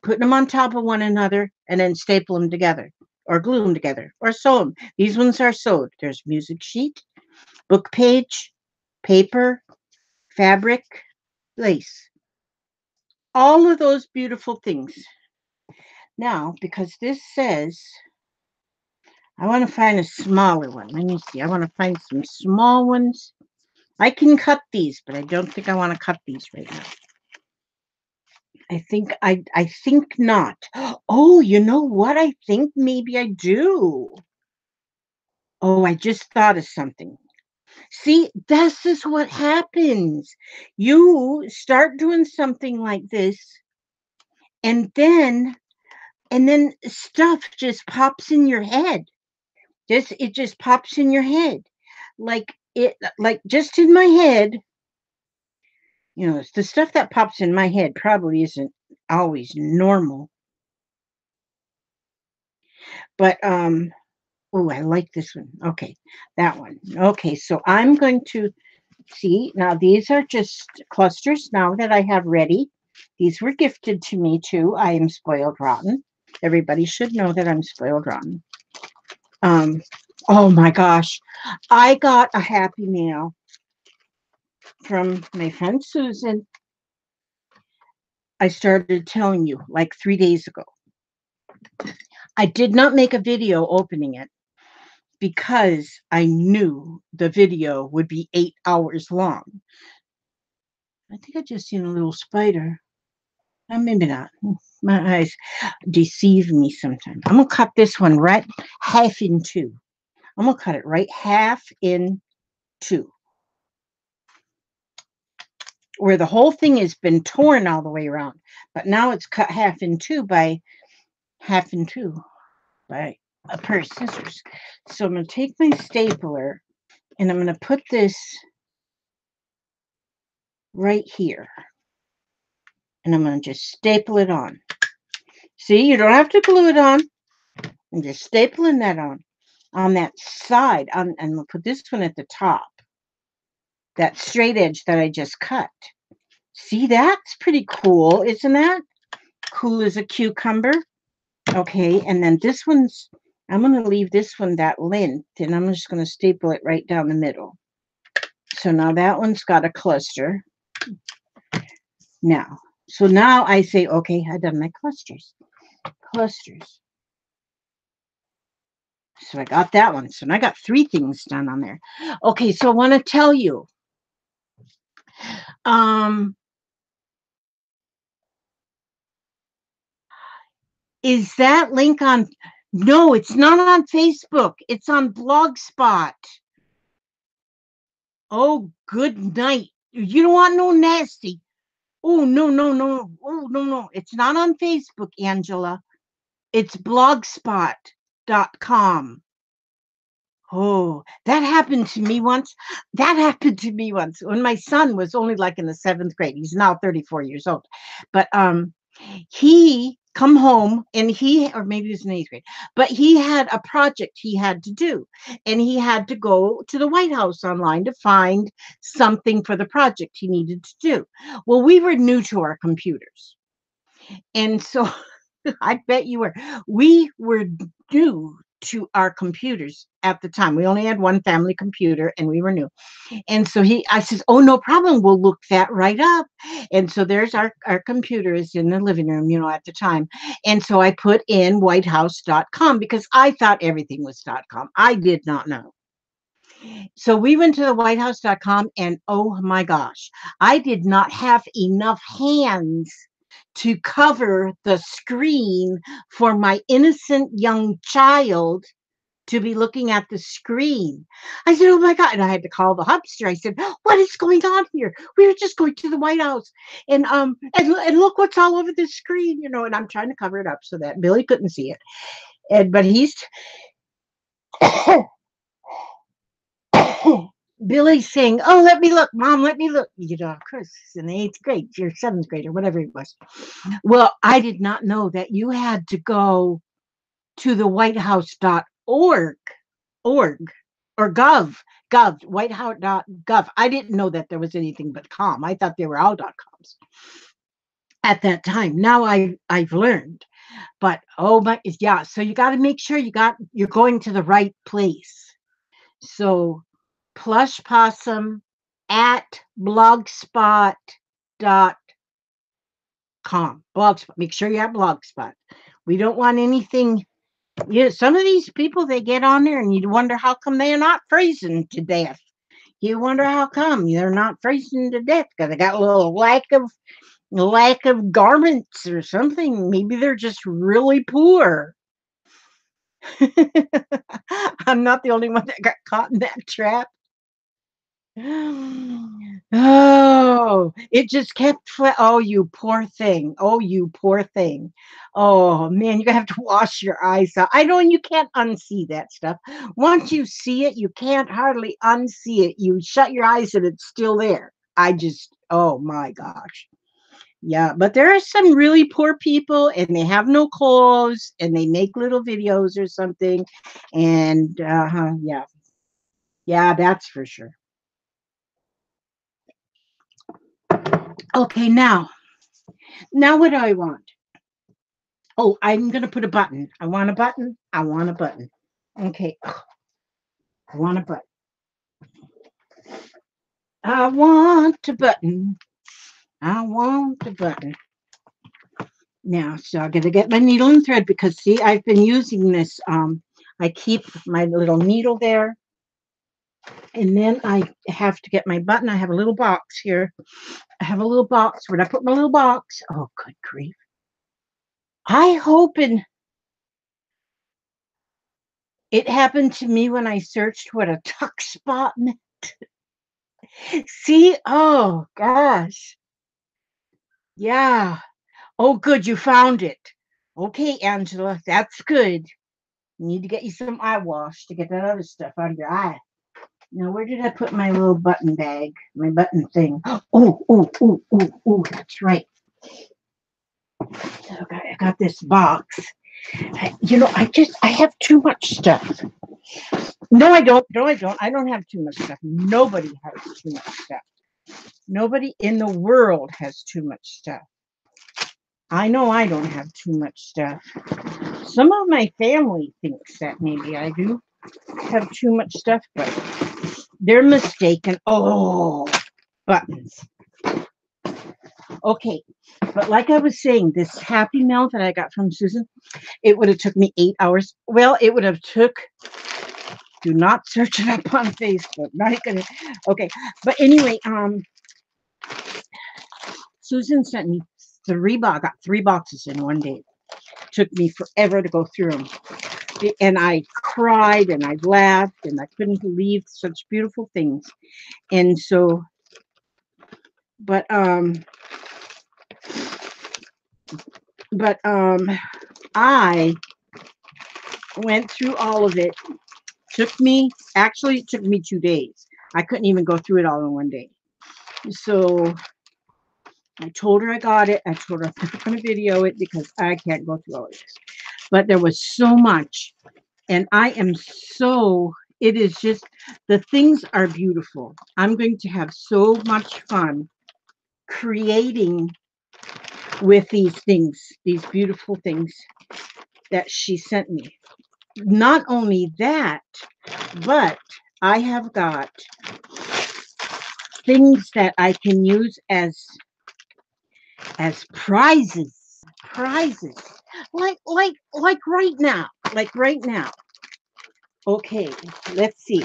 putting them on top of one another, and then staple them together or glue them together or sew them. These ones are sewed. There's music sheet, book page, paper, fabric, lace. All of those beautiful things. Now, because this says, I want to find a smaller one. Let me see. I want to find some small ones. I can cut these, but I don't think I want to cut these right now. I think not. Oh, you know what? I think maybe I do. Oh, I just thought of something. See, this is what happens. You start doing something like this, and then stuff just pops in your head. Just it just pops in your head. Like just in my head, the stuff that pops in my head probably isn't always normal. But oh, I like this one. Okay, that one. Okay, so I'm going to see now. These are just clusters now that I have ready. These were gifted to me too. I am spoiled rotten. Everybody should know that I'm spoiled rotten. Um, oh my gosh, I got a happy mail from my friend Susan. I started telling you like 3 days ago. I did not make a video opening it because I knew the video would be 8 hours long. I think I just seen a little spider. Maybe not. My eyes deceive me sometimes. I'm gonna cut this one right half in two. I'm gonna cut it right half in two, where the whole thing has been torn all the way around, but now it's cut half in two by half in two by a pair of scissors. So I'm gonna take my stapler and I'm gonna put this right here, and I'm gonna just staple it on. See, you don't have to glue it on. I'm just stapling that on that side. And we'll put this one at the top, that straight edge that I just cut. See, that's pretty cool, isn't that? Cool as a cucumber. Okay, and then this one's, I'm going to leave this one that length, and I'm just going to staple it right down the middle. So now that one's got a cluster. Now, so now I say, okay, I've done my clusters. Clusters. So I got that one. So I got 3 things done on there. Okay, so I want to tell you, is that link on? No, it's not on Facebook. It's on Blogspot. Oh, good night. You don't want no nasty. Oh, no, no, no. Oh, no, no. It's not on Facebook, Angela. It's blogspot.com. Oh, that happened to me once. That happened to me once when my son was only like in the 7th grade. He's now 34 years old. But he come home and or maybe he was in 8th grade, but he had a project he had to do, and he had to go to the White House online to find something for the project he needed to do. Well, we were new to our computers, and so I bet you were. We were new to our computers at the time. We only had one family computer and we were new. And so I says, oh, no problem. We'll look that right up. And so there's our computers in the living room, at the time. And so I put in whitehouse.com because I thought everything was .com. I did not know. So we went to the whitehouse.com, and oh my gosh, I did not have enough hands to cover the screen for my innocent young child to be looking at the screen. I said, oh my God. And I had to call the hubster. I said, what is going on here? We were just going to the White House. And look what's all over the screen, and I'm trying to cover it up so that Billy couldn't see it. But he's Billy's saying, oh, let me look, Mom, let me look. Chris is in the 8th grade, your 7th grade, or whatever it was. Well, I did not know that you had to go to the whitehouse.org or whitehouse.gov. I didn't know that there was anything but com. I thought they were all .coms at that time. Now I've learned. But oh my, yeah. So you got to make sure you're going to the right place. So plush possum at blogspot.com. Blogspot. Make sure you have Blogspot. We don't want anything. Some of these people, they get on there and you wonder how come they're not freezing to death. You wonder how come they're not freezing to death because they got a little lack of lack of garments or something. Maybe they're just really poor. I'm not the only one that got caught in that trap. Oh, it just kept oh, you poor thing. Oh, you poor thing. Oh, man, you have to wash your eyes out. I know, and you can't unsee that stuff. Once you see it, you can't hardly unsee it. You shut your eyes and it's still there. Oh my gosh. Yeah, but there are some really poor people and they have no clothes and they make little videos or something. And yeah, yeah, that's for sure. Okay, now what do I want? Oh, I'm gonna put a button. I want a button. I want a button. Okay, I want a button. I want a button. I want a button. Now, so I gotta get my needle and thread because see, I've been using this. I keep my little needle there, and then I have to get my button. I have a little box here. I have a little box. Where'd I put my little box? Oh, good grief! I hoping it happened to me when I searched what a tuck spot meant. See? Oh gosh. Yeah. Oh, good. You found it. Okay, Angela. That's good. You need to get you some eye wash to get that other stuff out of your eye. Now, where did I put my little button bag? My button thing. Oh, that's right. Okay, I got this box. I have too much stuff. No, I don't. No, I don't. I don't have too much stuff. Nobody has too much stuff. Nobody in the world has too much stuff. I know I don't have too much stuff. Some of my family thinks that maybe I do have too much stuff, but they're mistaken. Oh, buttons. Okay, but like I was saying, this Happy Meal that I got from Susan, it would have took me 8 hours. Well, it would have took. Do not search it up on Facebook. Not gonna. Okay, but anyway, Susan sent me got 3 boxes in one day. Took me forever to go through them. And I cried and I laughed and I couldn't believe such beautiful things. And so, but I went through all of it. It took me 2 days. I couldn't even go through it all in one day. So I told her I got it. I told her I'm not going to video it because I can't go through all of this. But there was so much. And it is just, the things are beautiful. I'm going to have so much fun creating with these things, these beautiful things that she sent me. Not only that, but I have got things that I can use as prizes. Prizes. Like right now. Like right now. Okay, let's see.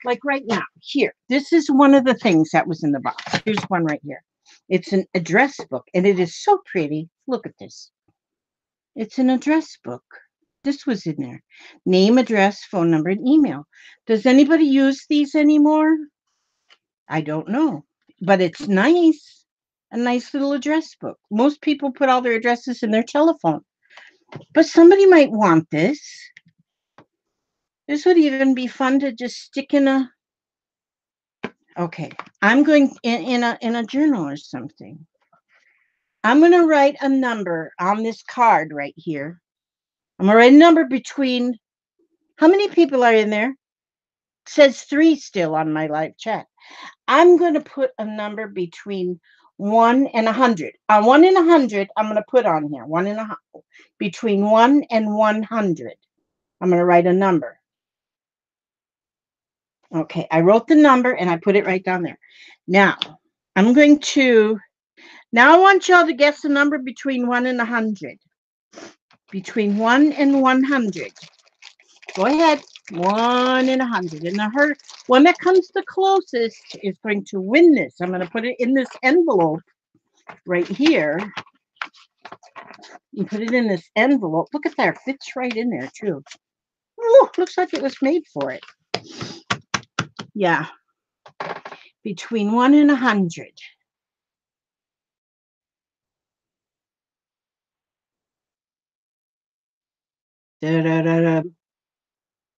Like right now, here. This is one of the things that was in the box. Here's one right here. It's an address book, and it is so pretty. Look at this. It's an address book. This was in there. Name, address, phone number, and email. Does anybody use these anymore? I don't know. But it's nice. A nice little address book. Most people put all their addresses in their telephone. But somebody might want this. This would even be fun to just stick in a. Okay, I'm going in a journal or something. I'm going to write a number on this card right here. I'm going to write a number between. How many people are in there? It says 3 still on my live chat. I'm going to put a number between 1 and 100. 1 and 100, I'm going to put on here. Between 1 and 100. I'm going to write a number. Okay, I wrote the number and I put it right down there. Now, I want y'all to guess the number between 1 and 100. Between 1 and 100. Go ahead. 1 in 100. And the one that comes the closest is going to win this. I'm going to put it in this envelope right here. You put it in this envelope. Look at that. It fits right in there, too. Ooh, looks like it was made for it. Yeah. Between 1 and 100. Da-da-da-da.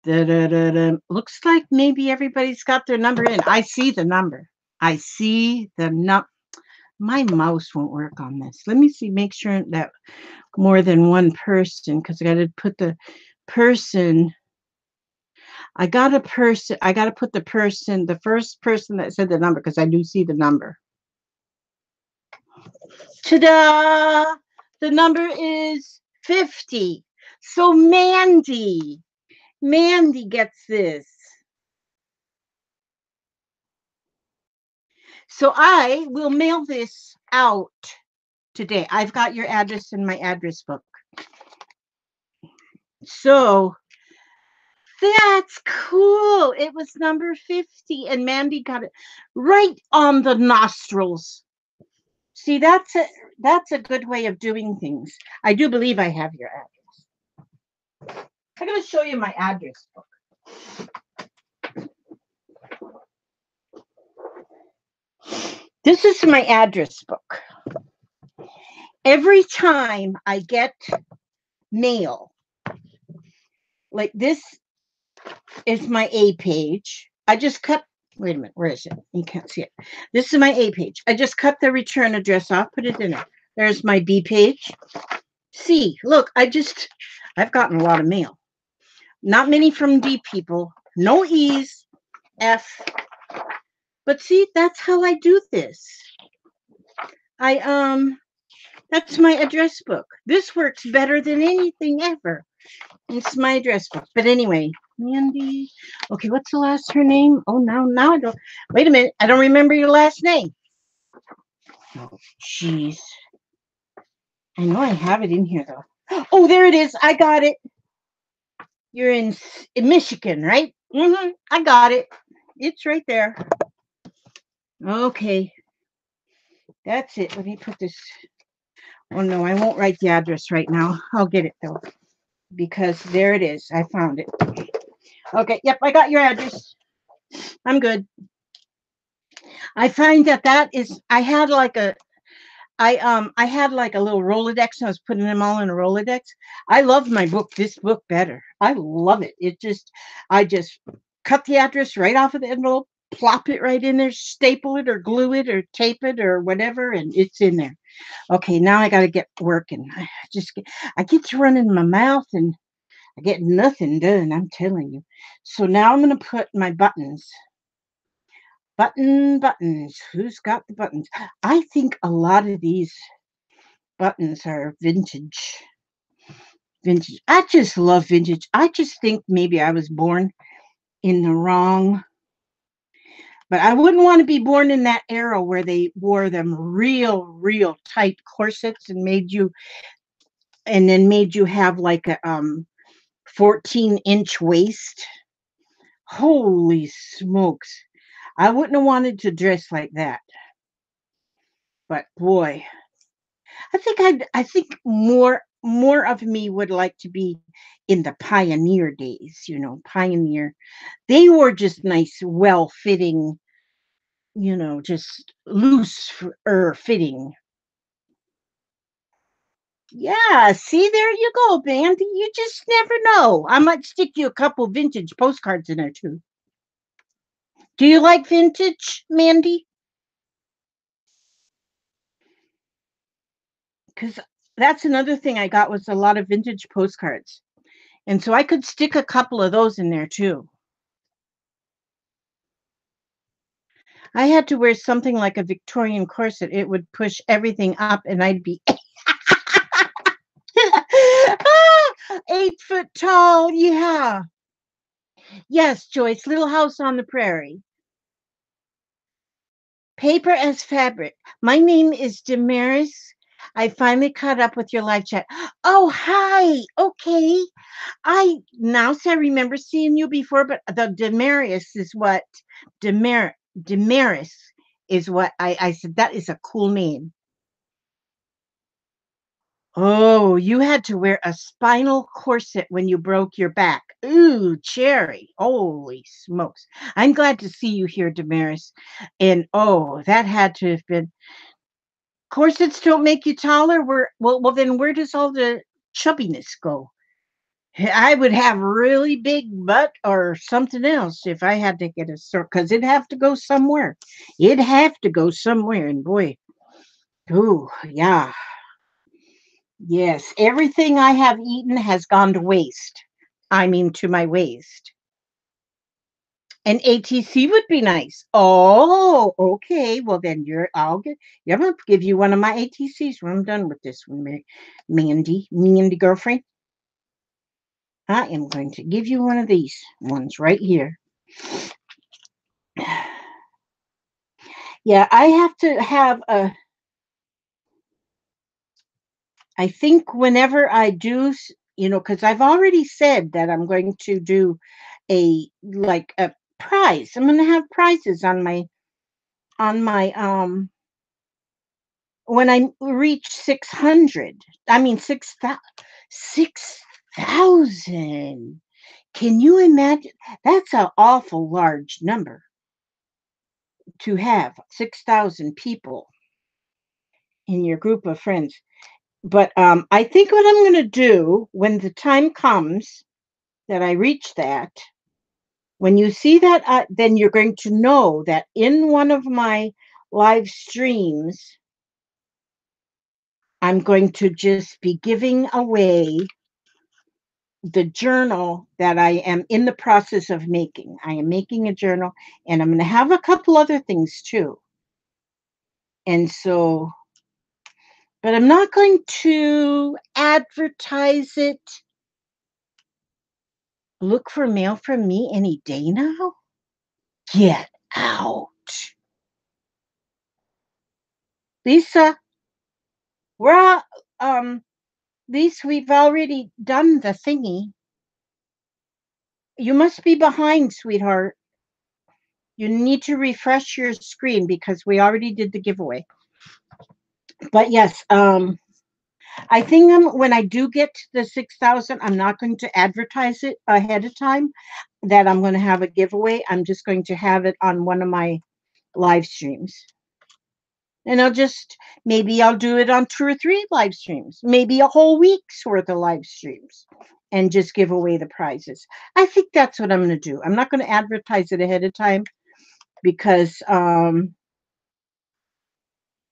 Da-da-da-da. Looks like maybe everybody's got their number in. I see the number. I see the number. My mouse won't work on this. Let me see. Make sure that more than one person, because I got to put the person. I got to put the first person that said the number, because I do see the number. Ta-da! The number is 50. So Mandy gets this. So I will mail this out today. I've got your address in my address book. So that's cool. It was number 50, and Mandy got it right on the nostrils. See, that's a good way of doing things. I do believe I have your address. I'm going to show you my address book. This is my address book. Every time I get mail, like this is my A page. I just cut, wait a minute, where is it? You can't see it. This is my A page. I just cut the return address off, put it in there. There's my B page. C, look, I've gotten a lot of mail. Not many from D people, no E's, F. But see, that's how I do this. That's my address book. This works better than anything ever. It's my address book. But anyway, Mandy. Okay, what's the last her name? Oh, now I don't. Wait a minute. I don't remember your last name. Oh, jeez. I know I have it in here, though. Oh, there it is. I got it. You're in Michigan, right? Mm-hmm. I got it. It's right there. Okay. That's it. Let me put this. Oh, no, I won't write the address right now. I'll get it, though, because there it is. I found it. Okay. Yep, I got your address. I'm good. I find that is, I had like a little Rolodex, and I was putting them all in a Rolodex. I love this book better. I love it. I just cut the address right off of the envelope, plop it right in there, staple it or glue it or tape it or whatever, and it's in there. Okay, now I got to get working. I get to running my mouth and I get nothing done, I'm telling you. So now I'm going to put my buttons. Buttons. Who's got the buttons? I think a lot of these buttons are vintage. Vintage. I just love vintage. I just think maybe I was born in the wrong. But I wouldn't want to be born in that era where they wore them real tight corsets and made you have like a 14-inch waist. Holy smokes. I wouldn't have wanted to dress like that. But boy, I think more of me would like to be in the pioneer days, pioneer. They were just nice, well-fitting, just loose or fitting. Yeah, see, there you go, Bandy. You just never know. I might stick you a couple vintage postcards in there too. Do you like vintage, Mandy? Because that's another thing I got was a lot of vintage postcards. And so I could stick a couple of those in there too. I had to wear something like a Victorian corset. It would push everything up and I'd be 8 foot tall. Yeah. Yes, Joyce, Little House on the Prairie. Paper as fabric. My name is Damaris. I finally caught up with your live chat. Oh, hi. Okay. I now say I remember seeing you before, but the Demarius is what Demaris is what I said. That is a cool name. Oh, you had to wear a spinal corset when you broke your back. Ooh, cherry. Holy smokes. I'm glad to see you here, Damaris. And oh, that had to have been corsets don't make you taller. Well then where does all the chubbiness go? I would have really big butt or something else if I had to get a sort because it'd have to go somewhere. It'd have to go somewhere. And boy, ooh, yeah. Yes, everything I have eaten has gone to waste. I mean, to my waist. An ATC would be nice. Oh, okay. Well, then I'm gonna give you one of my ATCs when I'm done with this one, Mandy girlfriend. I am going to give you one of these ones right here. Yeah, I have to have I think whenever I do, because I've already said that I'm going to do a prize. I'm going to have prizes on my when I reach 600. I mean 6,000. Can you imagine? That's an awful large number to have 6,000 people in your group of friends. But I think what I'm going to do when the time comes that I reach that, when you see that, then you're going to know that in one of my live streams, I'm going to just be giving away the journal that I am in the process of making. I am making a journal, and I'm going to have a couple other things too. And so, but I'm not going to advertise it. Look for mail from me any day now? Get out. Lisa, we're Lisa, we've already done the thingy. You must be behind, sweetheart. You need to refresh your screen because we already did the giveaway. But yes, I think when I do get to the 6,000, I'm not going to advertise it ahead of time that I'm going to have a giveaway. I'm just going to have it on one of my live streams. And maybe I'll do it on 2 or 3 live streams, maybe a whole week's worth of live streams, and just give away the prizes. I think that's what I'm going to do. I'm not going to advertise it ahead of time because I'm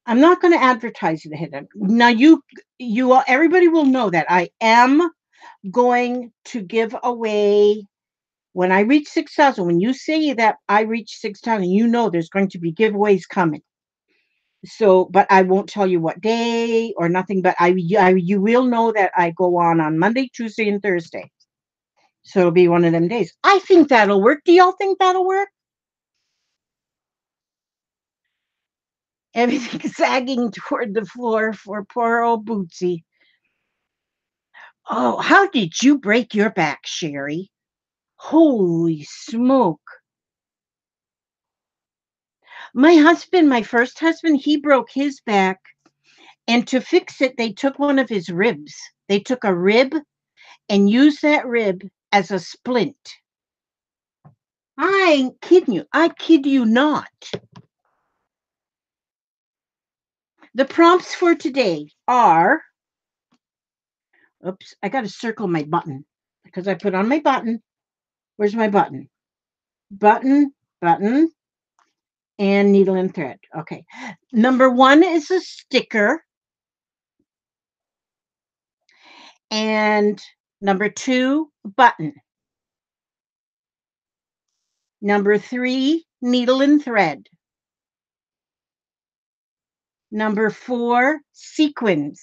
not going to advertise it ahead of time. Now everybody will know that I am going to give away when I reach 6,000. When you say that I reach 6,000, there's going to be giveaways coming. So, but I won't tell you what day or nothing, but you will know that I go on Monday, Tuesday, and Thursday. So it'll be one of them days. I think that'll work. Do y'all think that'll work? Everything's sagging toward the floor for poor old Bootsy. Oh, how did you break your back, Sherry? Holy smoke. My first husband, he broke his back. And to fix it, they took one of his ribs. They took a rib and used that rib as a splint. I ain't kidding you. I kid you not. The prompts for today are, oops, I got to circle my button because I put on my button. Where's my button? Button, and needle and thread. Okay. Number 1 is a sticker. And number 2, button. Number 3, needle and thread. Number 4, sequins.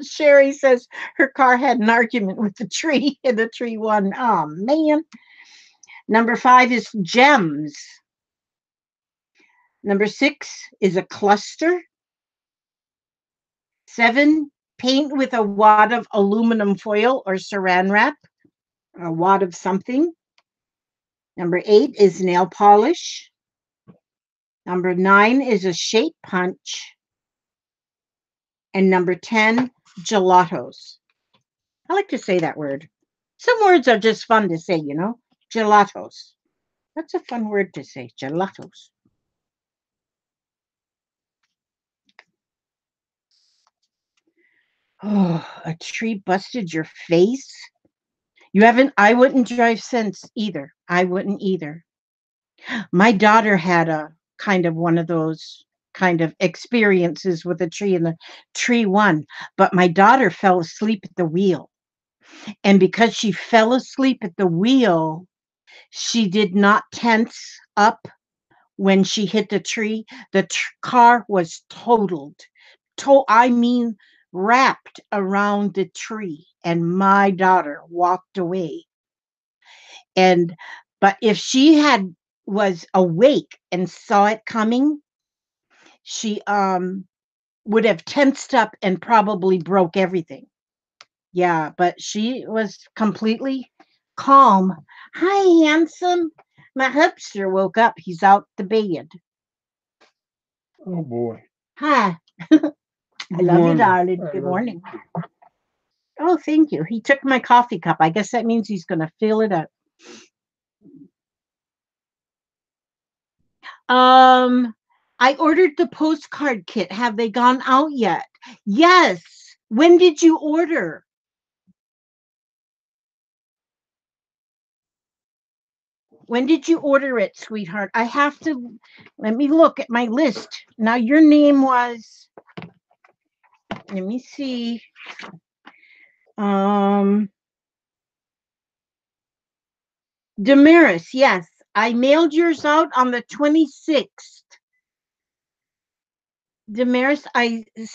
Sherry says her car had an argument with the tree and the tree won. Oh, man. Number 5 is gems. Number 6 is a cluster. 7, paint with a wad of aluminum foil or saran wrap, a wad of something. Number 8 is nail polish. Number 9 is a shape punch. And number 10, gelatos. I like to say that word. Some words are just fun to say, Gelatos. That's a fun word to say, gelatos. Oh, a tree busted your face? You haven't, I wouldn't drive since either. I wouldn't either. My daughter had a kind of one of those kind of experiences with a tree, and the tree won. But my daughter fell asleep at the wheel. And because she fell asleep at the wheel, she did not tense up when she hit the tree. The car was totaled. I mean, wrapped around the tree. And my daughter walked away. And but if she was awake and saw it coming, she would have tensed up and probably broke everything. Yeah, but she was completely calm. Hi, handsome. My hipster woke up. He's out the bed. Oh boy. Hi. I Good love you, morning. darling. I Good love you morning. too. Oh, thank you. He took my coffee cup. I guess that means he's going to fill it up. Um, I ordered the postcard kit. Have they gone out yet? Yes. When did you order? When did you order it, sweetheart? I have to let me look at my list. Now your name was, let me see. Um Damaris, yes. I mailed yours out on the 26th. Damaris,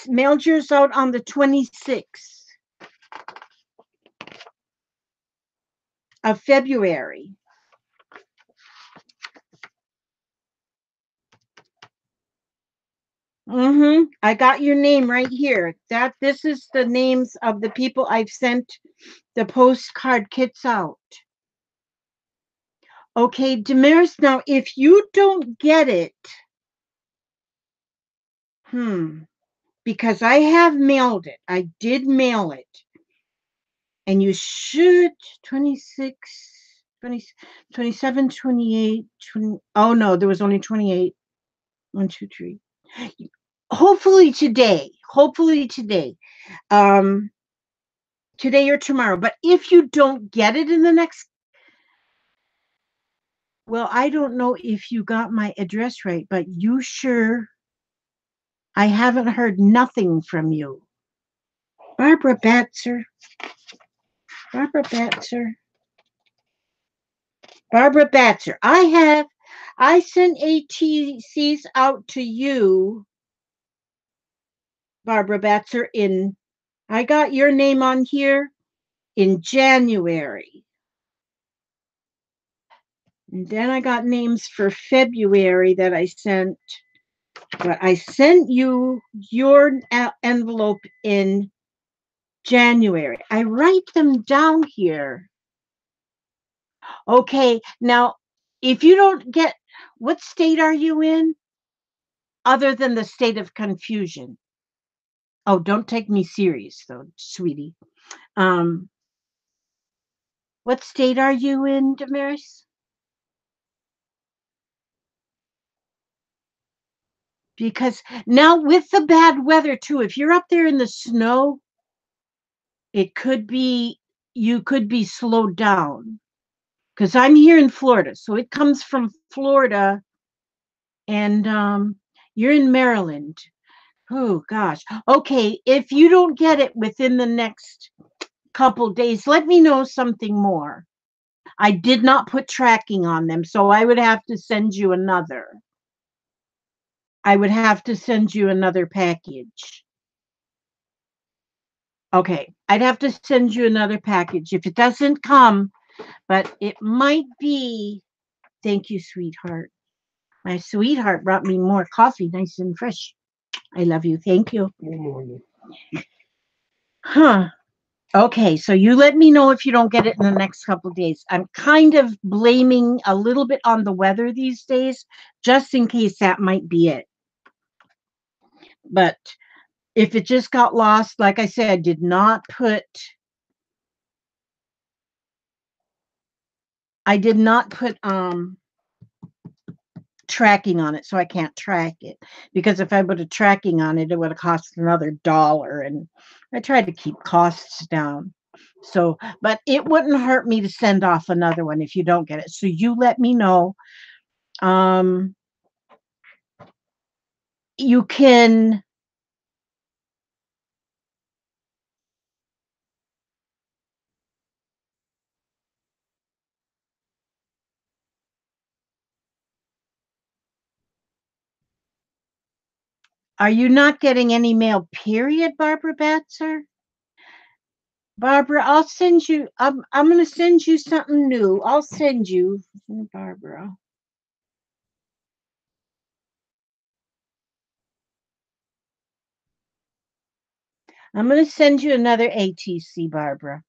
mailed yours out on the 26th of February. I got your name right here. This is the names of the people I've sent the postcard kits out. Okay, Damaris, now if you don't get it, because I have mailed it. I did mail it. And you should 26, 20, 27, 28, 20. Oh no, there was only 28. 1, 2, 3. Hopefully today. Hopefully today. Um Today or tomorrow. But if you don't get it in the next, well, I don't know if you got my address right, but you sure, I haven't heard nothing from you. Barbara Batzer. Barbara Batzer. Barbara Batzer. I sent ATCs out to you, Barbara Batzer, I got your name on here in January. And then I got names for February that I sent, but I sent you your envelope in January. I write them down here. Okay, now if you don't get, what state are you in other than the state of confusion? Oh, don't take me serious though, sweetie. Um, what state are you in, Damaris? Because now with the bad weather too, if you're up there in the snow, it could be, you could be slowed down. Because I'm here in Florida, so it comes from Florida, and you're in Maryland. Oh gosh. Okay, if you don't get it within the next couple days, let me know something more. I did not put tracking on them, so I would have to send you another. I would have to send you another package. Okay, I'd have to send you another package if it doesn't come, but it might be. Thank you, sweetheart. My sweetheart brought me more coffee, nice and fresh. I love you. Thank you. Good morning. Huh. Okay, so you let me know if you don't get it in the next couple of days. I'm kind of blaming a little bit on the weather these days, just in case that might be it. But if it just got lost, like I said, I did not put tracking on it, so I can't track it. Because if I put a tracking on it, it would have cost another dollar, and I tried to keep costs down. So, but it wouldn't hurt me to send off another one if you don't get it. So you let me know. Um, you can. Are you not getting any mail? Period, Barbara Batzer. Barbara, I'll send you. I'm going to send you something new. I'll send you, Barbara. I'm going to send you another ATC, Barbara,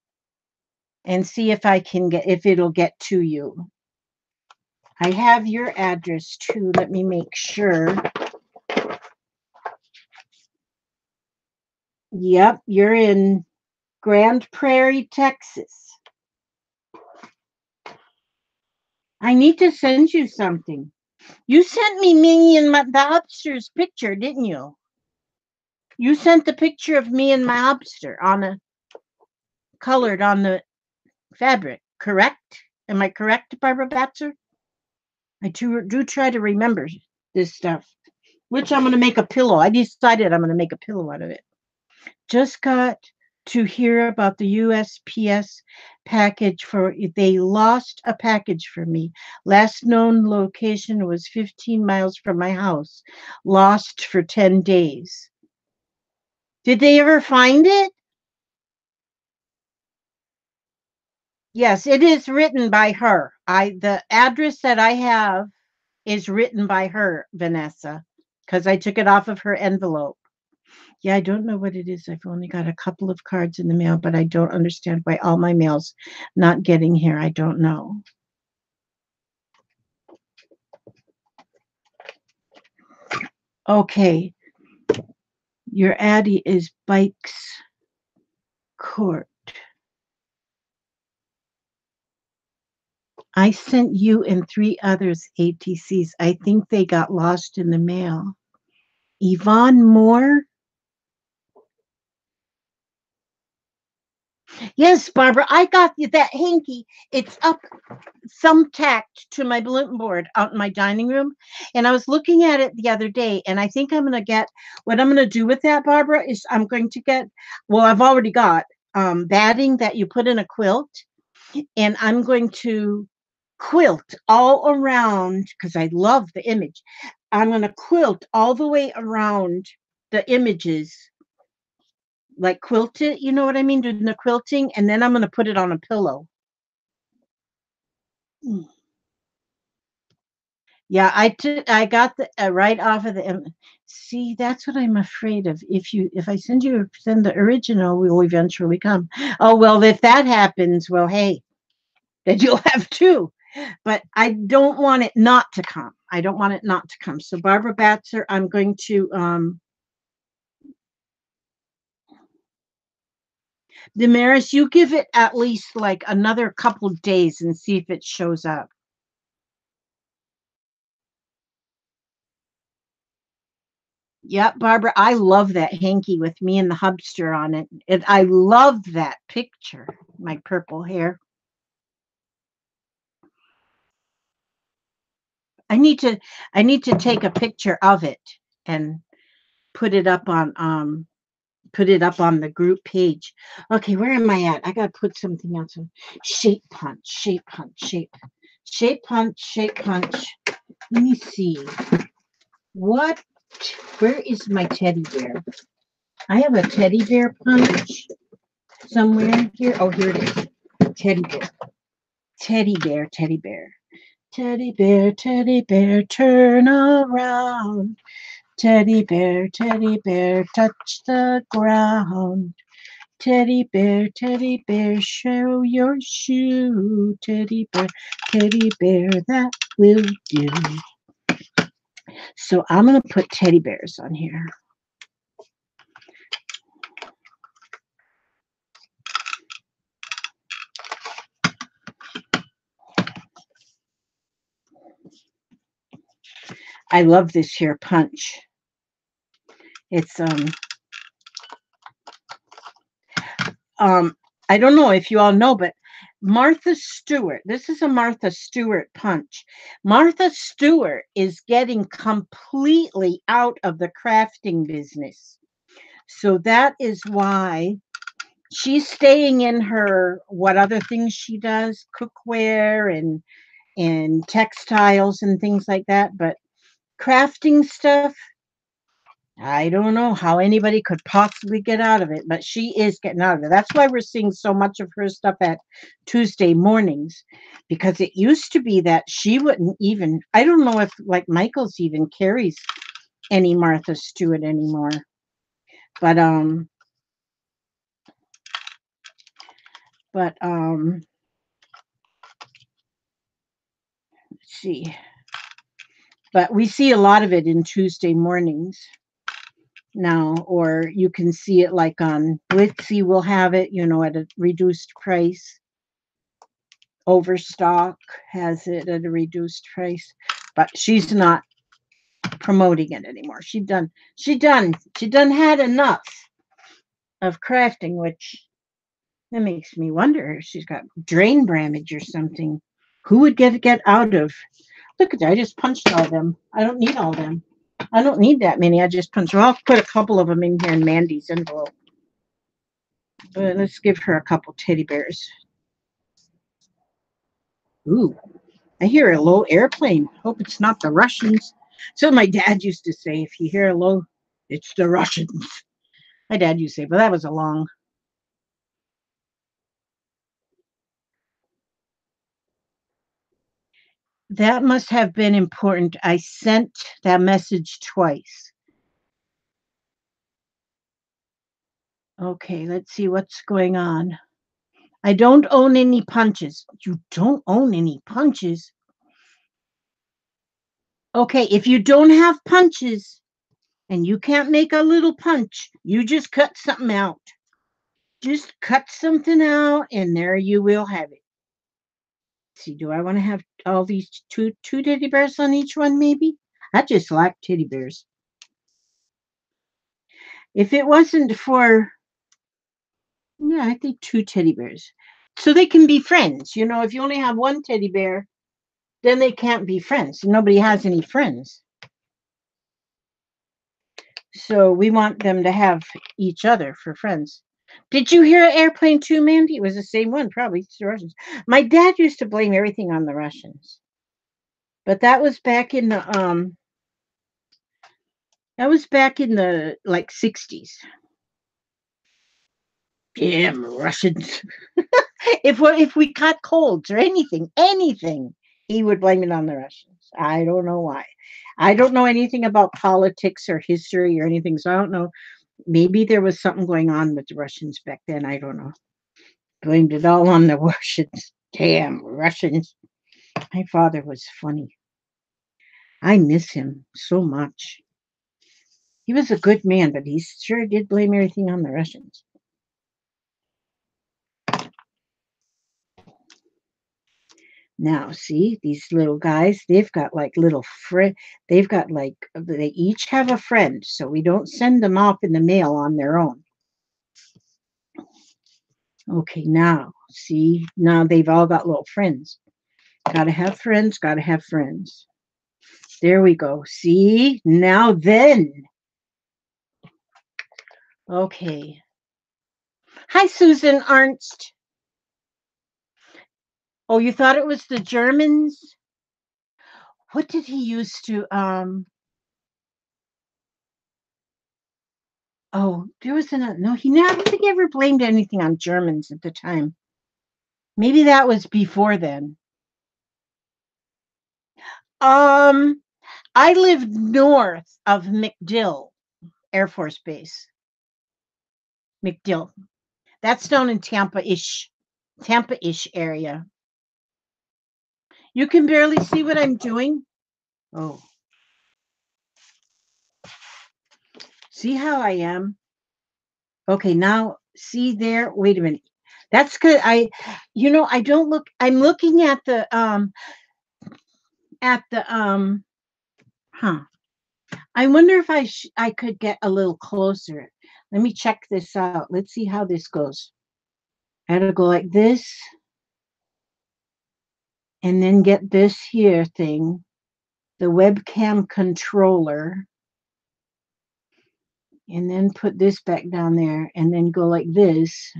and see if it'll get to you. I have your address too. Let me make sure. Yep, you're in Grand Prairie, Texas. I need to send you something. You sent me and the hubster's picture, didn't you? You sent the picture of me and my hubster colored on the fabric, correct? Am I correct, Barbara Batzer? I do try to remember this stuff, which I'm going to make a pillow. I decided I'm going to make a pillow out of it. Just got to hear about the USPS package they lost a package for me. Last known location was 15 miles from my house. Lost for 10 days. Did they ever find it? Yes, it is written by her. The address that I have is written by her, Vanessa, because I took it off of her envelope. Yeah, I don't know what it is. I've only got a couple of cards in the mail, but I don't understand why all my mail's not getting here. I don't know. Okay. Your Addie is Bikes Court. I sent you and 3 others ATCs. I think they got lost in the mail. Yvonne Moore. Yes, Barbara, I got you that hanky. It's up thumbtacked to my bulletin board out in my dining room. And I was looking at it the other day, and I think I'm going to get what I'm going to do with that, Barbara, is I'm going to get, well, I've already got batting that you put in a quilt, and I'm going to quilt all around because I love the image. I'm going to quilt all the way around the images, like quilt it, you know what I mean? Doing the quilting, and then I'm going to put it on a pillow. Yeah, I got the right off of the. See, that's what I'm afraid of. If I send the original, we will eventually come. Oh well, if that happens, well, hey, then you'll have two. But I don't want it not to come. I don't want it not to come. So Barbara Batzer, I'm going to Damaris, you give it at least like another couple days and see if it shows up. Yep, Barbara, I love that hanky with me and the hubster on it. I love that picture, my purple hair. I need to take a picture of it and put it up on the group page. Okay, where am I at? I gotta put something else on. Shape punch, shape punch, shape punch, shape punch. Let me see. What where is my teddy bear? I have a teddy bear punch somewhere here. Oh, here it is. Teddy bear. Teddy bear, teddy bear. Teddy bear, turn around. Teddy bear, touch the ground. Teddy bear, show your shoe. Teddy bear, that will do. So I'm going to put teddy bears on here. I love this here punch. It's I don't know if you all know, but Martha Stewart, this is a Martha Stewart punch. Martha Stewart is getting completely out of the crafting business. So that is why she's staying in her what other things she does, cookware and textiles and things like that, but crafting stuff, I don't know how anybody could possibly get out of it, but she is getting out of it. That's why we're seeing so much of her stuff at Tuesday mornings, because it used to be that she wouldn't even, I don't know if like Michael's even carries any Martha Stewart anymore. But but let's see. But we see a lot of it in Tuesday mornings now, or you can see it like on Blitzy will have it, at a reduced price. Overstock has it at a reduced price, but she's not promoting it anymore. She done had enough of crafting, which that makes me wonder if she's got drain damage or something. Who would get out of? Look at that! I just punched all them. I don't need all them. I don't need that many. I just punched. Well, I'll put a couple of them in here in Mandy's envelope. Let's give her a couple teddy bears. Ooh, I hear a low airplane. Hope it's not the Russians. So my dad used to say, if you hear a low, it's the Russians. My dad used to say, but that was a long. That must have been important. I sent that message twice. Okay, let's see what's going on. I don't own any punches. You don't own any punches? Okay, if you don't have punches and you can't make a little punch, you just cut something out. Just cut something out and there you will have it. See, do I want to have all these two teddy bears on each one maybe? I just like teddy bears. If it wasn't for, yeah, I think two teddy bears. So they can be friends. If you only have one teddy bear, then they can't be friends. Nobody has any friends. So we want them to have each other for friends. Did you hear Airplane 2, Mandy? It was the same one, probably. It's the Russians. My dad used to blame everything on the Russians. But that was back in the like 60s. Damn Russians. If we caught colds or anything, he would blame it on the Russians. I don't know why. I don't know anything about politics or history or anything, so I don't know. Maybe there was something going on with the Russians back then. I don't know. Blamed it all on the Russians. Damn Russians. My father was funny. I miss him so much. He was a good man, but he sure did blame everything on the Russians. Now, see, these little guys, they've got like little friend. They've got like, they each have a friend, so we don't send them off in the mail on their own. Okay, now, see, now they've all got little friends. Gotta have friends, gotta have friends. There we go. See, now then. Okay. Hi, Susan Arnst. Oh, you thought it was the Germans? What did he used to oh, there was another no, I don't think he ever blamed anything on Germans at the time. Maybe that was before then. I live north of MacDill Air Force Base. MacDill. That's down in Tampa-ish area. You can barely see what I'm doing. Oh, see how I am? Okay, now see there. Wait a minute. That's good. I don't look. I'm looking at the huh. I wonder if I could get a little closer. Let me check this out. Let's see how this goes. I gotta go like this and then get this here thing, the webcam controller, and then put this back down there and then go like this.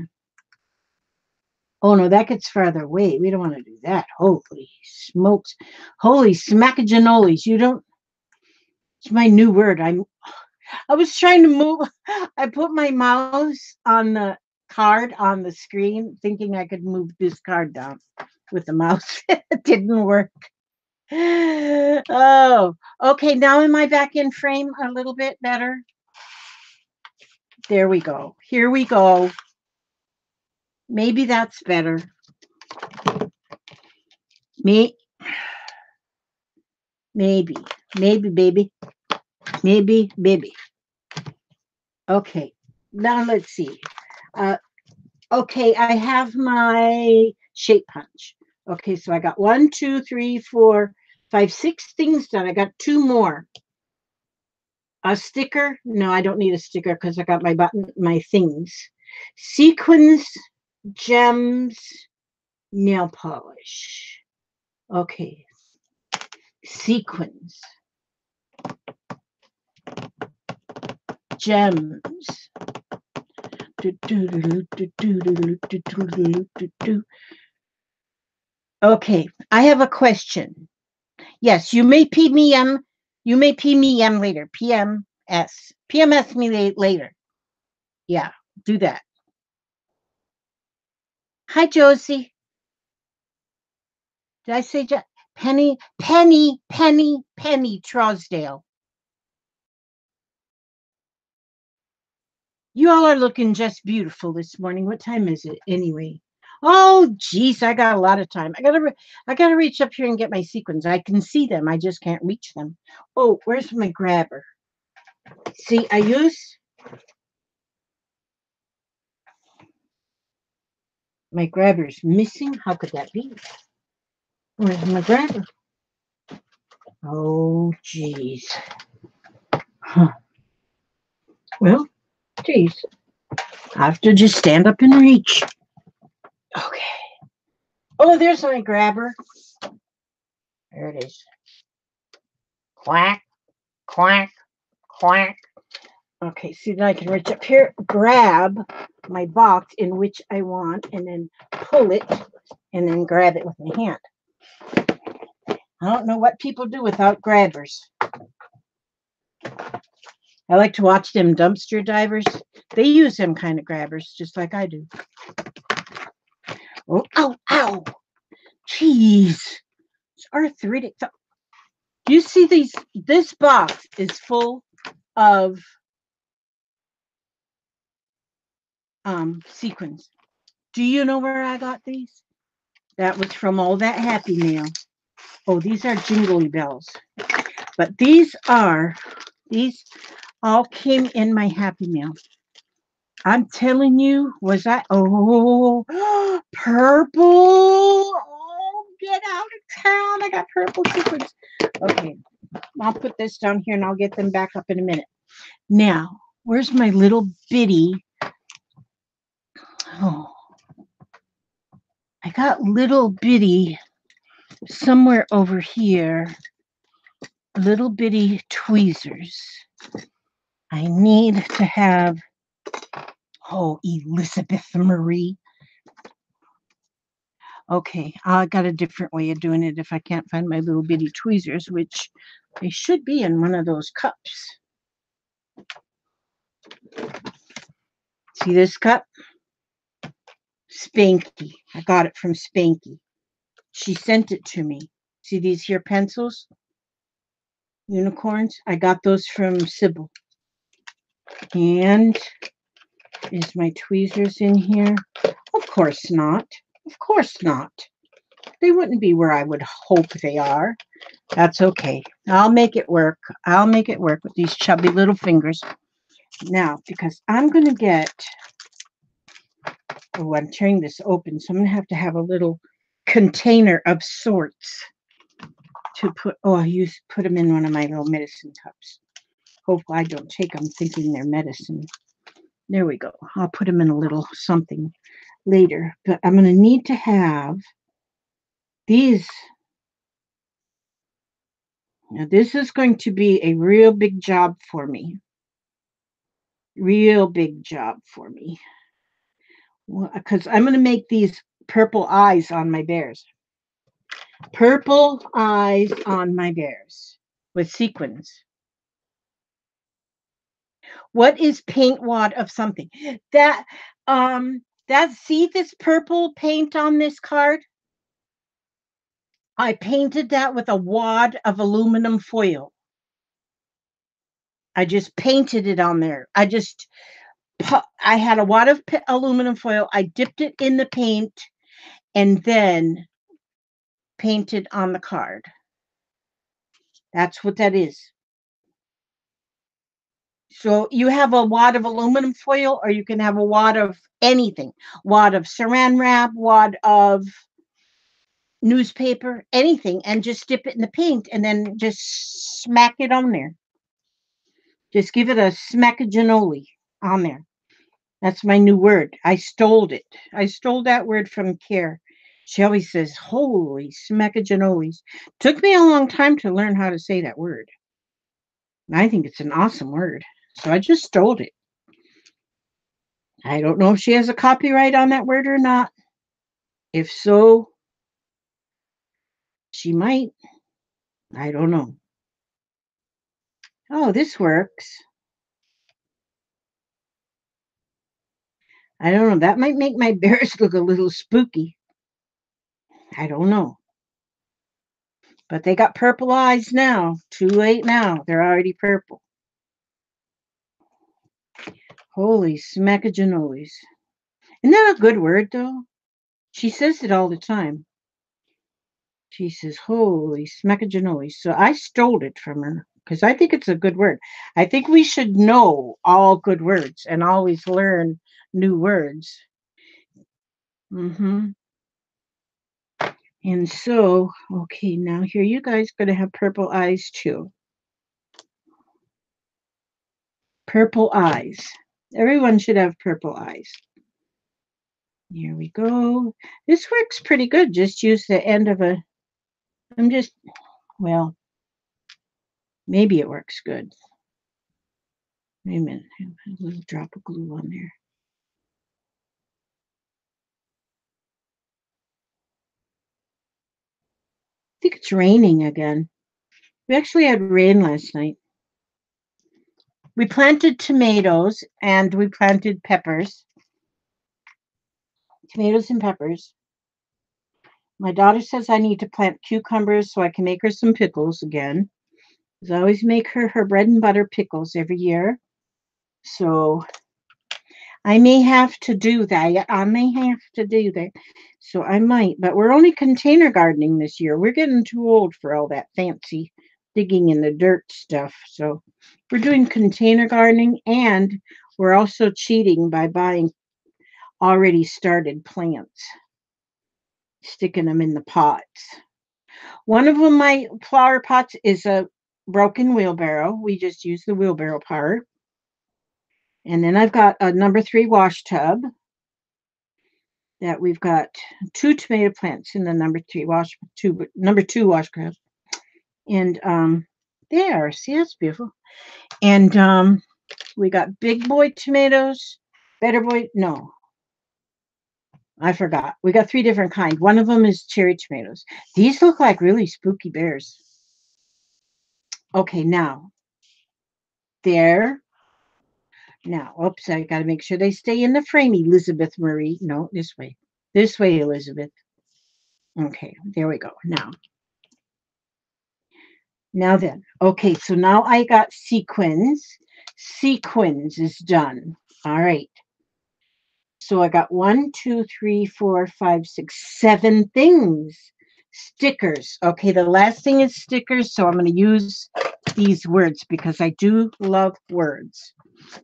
Oh no, that gets farther away. We don't want to do that. Holy smokes. Holy smackaginoles. You don't, it's my new word. I was trying to move. I put my mouse on the card on the screen, thinking I could move this card down with the mouse. It didn't work. Oh, okay. Now am I back in frame a little bit better? There we go. Here we go. Maybe that's better. Me, maybe, baby, maybe, baby. Okay. Now let's see. Uh, okay, I have my shape punch. Okay, so I got 1, 2, 3, 4, 5, 6 things done. I got 2 more. A sticker? No, I don't need a sticker because I got my things. Sequins, gems, nail polish. Okay. Sequins. Gems. Okay, I have a question. Yes, you may PM. You may PM later. PMS me later. Yeah, do that. Hi, Josie. Did I say Penny? Penny Trousdale. You all are looking just beautiful this morning. What time is it anyway? Oh, geez, I got a lot of time. I gotta reach up here and get my sequins. I can see them. I just can't reach them. Oh, where's my grabber? See, I use my grabber's missing. How could that be? Where's my grabber? Oh, geez. Huh. Well, geez. I have to just stand up and reach. Okay. Oh, there's my grabber. There it is. Quack, quack, quack. Okay, see that I can reach up here, grab my box in which I want, and then pull it, and then grab it with my hand. I don't know what people do without grabbers. I like to watch them dumpster divers. They use them kind of grabbers, just like I do. Oh, ow, ow. Jeez. It's arthritic. You see these? This box is full of sequins. Do you know where I got these? That was from all that Happy Mail. Oh, these are jingly bells. But these all came in my Happy Mail. I'm telling you, was I? Oh, purple. Oh, get out of town. I got purple sequins. Okay, I'll put this down here and I'll get them back up in a minute. Now, where's my little bitty? Oh, I got little bitty somewhere over here. Little bitty tweezers. I need to have, oh, Elizabeth Marie. Okay, I got a different way of doing it if I can't find my little bitty tweezers, which they should be in one of those cups. See this cup? Spanky. I got it from Spanky. She sent it to me. See these here pencils? unicorns. I got those from Sybil. And is my tweezers in here? Of course not. Of course not. They wouldn't be where I would hope they are. That's okay. I'll make it work. I'll make it work with these chubby little fingers. Now, because I'm going to get, oh, I'm tearing this open, so I'm going to have a little container of sorts to put, oh, I put them in one of my little medicine cups. Hope I don't take them thinking they're medicine. There we go. I'll put them in a little something later. But I'm going to need to have these. Now, this is going to be a real big job for me. Real big job for me. Because I'm going to make these purple eyes on my bears. Purple eyes on my bears with sequins. What is paint wad of something? See this purple paint on this card? I painted that with a wad of aluminum foil. I just painted it on there. I had a wad of aluminum foil. I dipped it in the paint and then painted on the card. That's what that is. So you have a wad of aluminum foil, or you can have a wad of anything. Wad of saran wrap, wad of newspaper, anything, and just dip it in the paint and then just smack it on there. Just give it a smackaginoli on there. That's my new word. I stole it. I stole that word from Care. She always says, holy smackaginolis. Took me a long time to learn how to say that word. And I think it's an awesome word. So I just stole it. I don't know if she has a copyright on that word or not. If so, she might. I don't know. Oh, this works. I don't know. That might make my bears look a little spooky. I don't know. But they got purple eyes now. Too late now. They're already purple. Holy smackaginolis. Isn't that a good word, though? She says it all the time. She says, holy smackaginolis. So I stole it from her because I think it's a good word. I think we should know all good words and always learn new words. Mm-hmm. And so, okay, now here you guys going to have purple eyes too. Purple eyes. Everyone should have purple eyes. Here we go. This works pretty good. Just use the end of well, maybe it works good. Wait a minute. A little drop of glue on there. I think it's raining again. We actually had rain last night. We planted tomatoes and we planted peppers. Tomatoes and peppers. My daughter says I need to plant cucumbers so I can make her some pickles again. Because I always make her bread and butter pickles every year. So I may have to do that. So I might, but we're only container gardening this year. We're getting too old for all that fancy digging in the dirt stuff. So we're doing container gardening, and we're also cheating by buying already started plants, sticking them in the pots. One of them, my flower pots, is a broken wheelbarrow. We just use the wheelbarrow part. And then I've got a number 3 wash tub that we've got 2 tomato plants in the number 2 wash tub. And there, see, that's beautiful. And we got big boy tomatoes, better boy, no, I forgot. We got 3 different kinds. One of them is cherry tomatoes. These look like really spooky bears. Okay, now there. Now, oops, I got to make sure they stay in the frame, Elizabeth Marie. No, this way. This way, Elizabeth. Okay, there we go. Now, Now then, okay, so now I got sequins. Sequins is done. All right. So I got 1, 2, 3, 4, 5, 6, 7 things. Stickers. Okay, the last thing is stickers. So I'm going to use these words because I do love words.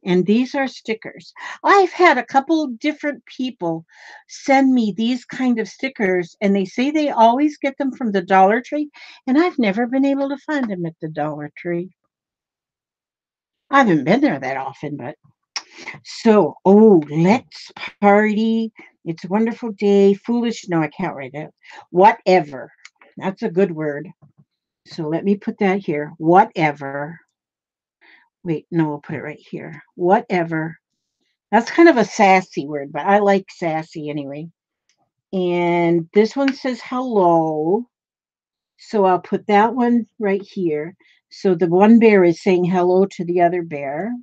And these are stickers. I've had a couple different people send me these kind of stickers, and they say they always get them from the Dollar Tree, and I've never been able to find them at the Dollar Tree. I haven't been there that often, but so, oh, let's party. It's a wonderful day. Foolish. No, I can't write it. Whatever. That's a good word. So let me put that here. Whatever. Wait, no, I'll put it right here. Whatever. That's kind of a sassy word, but I like sassy anyway. And this one says hello. So I'll put that one right here. So the one bear is saying hello to the other bear.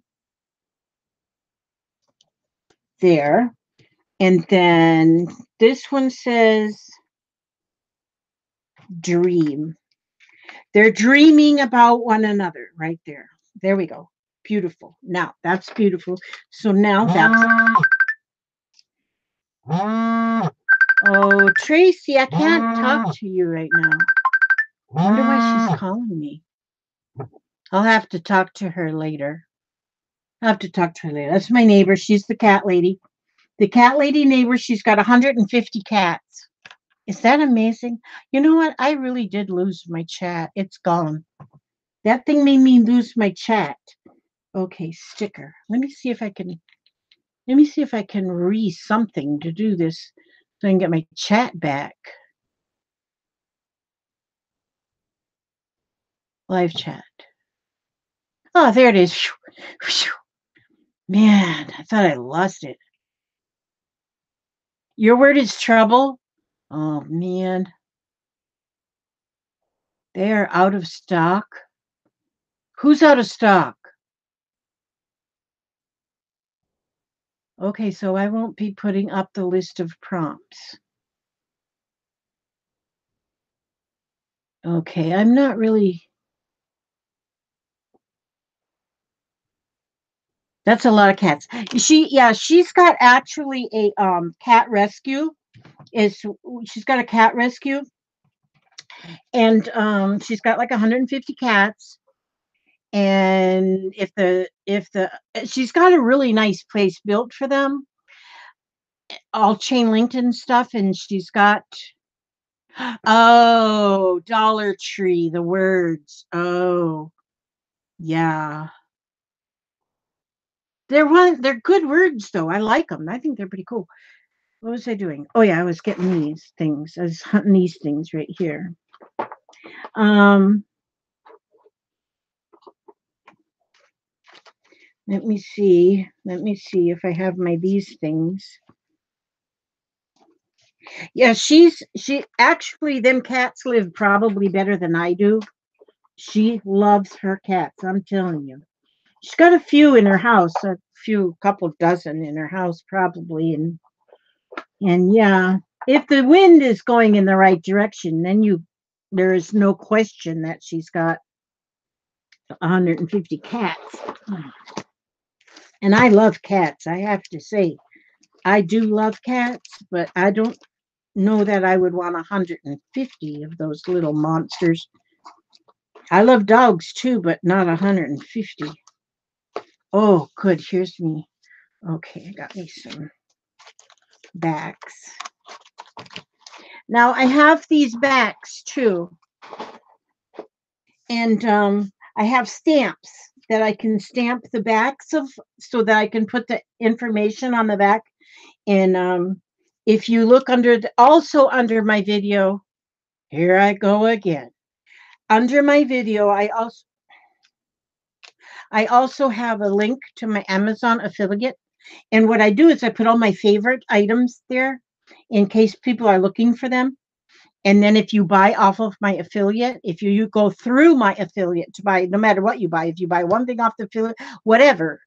There. And then this one says dream. They're dreaming about one another right there. There we go. Beautiful. Now that's beautiful. So now that's. Oh, Tracy, I can't talk to you right now. I wonder why she's calling me. I'll have to talk to her later. I'll have to talk to her later. That's my neighbor. She's the cat lady. The cat lady neighbor, she's got 150 cats. Is that amazing? You know what? I really did lose my chat. It's gone. That thing made me lose my chat. Okay, sticker. Let me see if I can re something to do this so I can get my chat back. Live chat. Oh, there it is. Man, I thought I lost it. Your word is trouble. Oh man, they are out of stock. Who's out of stock? Okay, so I won't be putting up the list of prompts. Okay, I'm not really. That's a lot of cats. She's got actually a cat rescue. Is She's got a cat rescue, and she's got like 150 cats. And if the she's got a really nice place built for them, all chain linked and stuff, and she's got. Oh, Dollar Tree, the words. Oh, yeah. They're good words though. I like them. I think they're pretty cool. What was I doing? Oh yeah, I was getting these things. I was hunting these things right here. Um, let me see. Let me see if I have my these things. Yeah, she actually them cats live probably better than I do. She loves her cats, I'm telling you. She's got a few in her house, a few couple dozen in her house probably, and yeah, if the wind is going in the right direction, then you there is no question that she's got 150 cats. And I love cats, I have to say. I do love cats, but I don't know that I would want 150 of those little monsters. I love dogs too, but not 150. Oh, good. Here's me. Okay, I got me some backs. Now I have these backs too, and I have stamps that I can stamp the backs of so that I can put the information on the back. And if you look also under my video, here I go again. Under my video, I also have a link to my Amazon affiliate. And what I do is I put all my favorite items there in case people are looking for them. And then if you buy off of my affiliate, if you go through my affiliate to buy, no matter what you buy, if you buy one thing off the affiliate, whatever,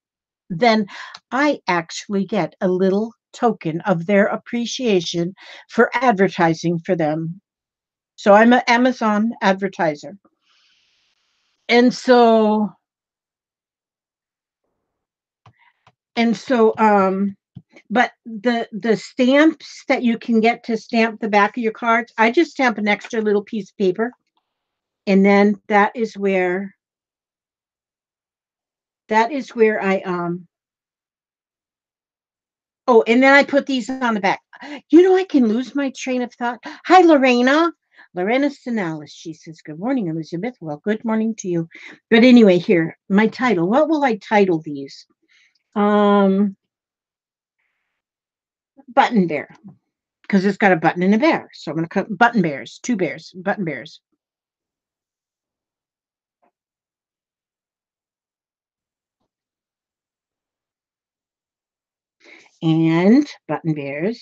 then I actually get a little token of their appreciation for advertising for them. So I'm an Amazon advertiser. And so and so but the stamps that you can get to stamp the back of your cards, I just stamp an extra little piece of paper, and then that is where I oh, and then I put these on the back. I can lose my train of thought. Hi, Lorena. Lorena Sinalis. She says, "Good morning, Elizabeth." Well, good morning to you. But anyway, here, my title. What will I title these? Um, Button Bear, because it's got a button and a bear. So I'm going to cut button bears, two bears, button bears. And button bears.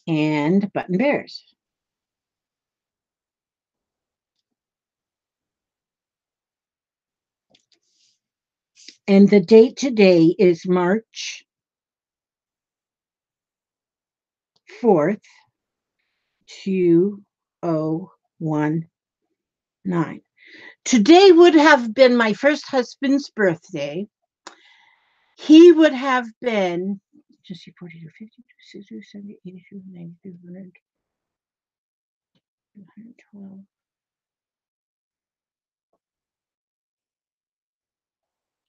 And button bears. And the date today is March 4th, 2019. Today would have been my first husband's birthday. He would have been just 42, 52, 60, 70, 82, 93, 100, 112.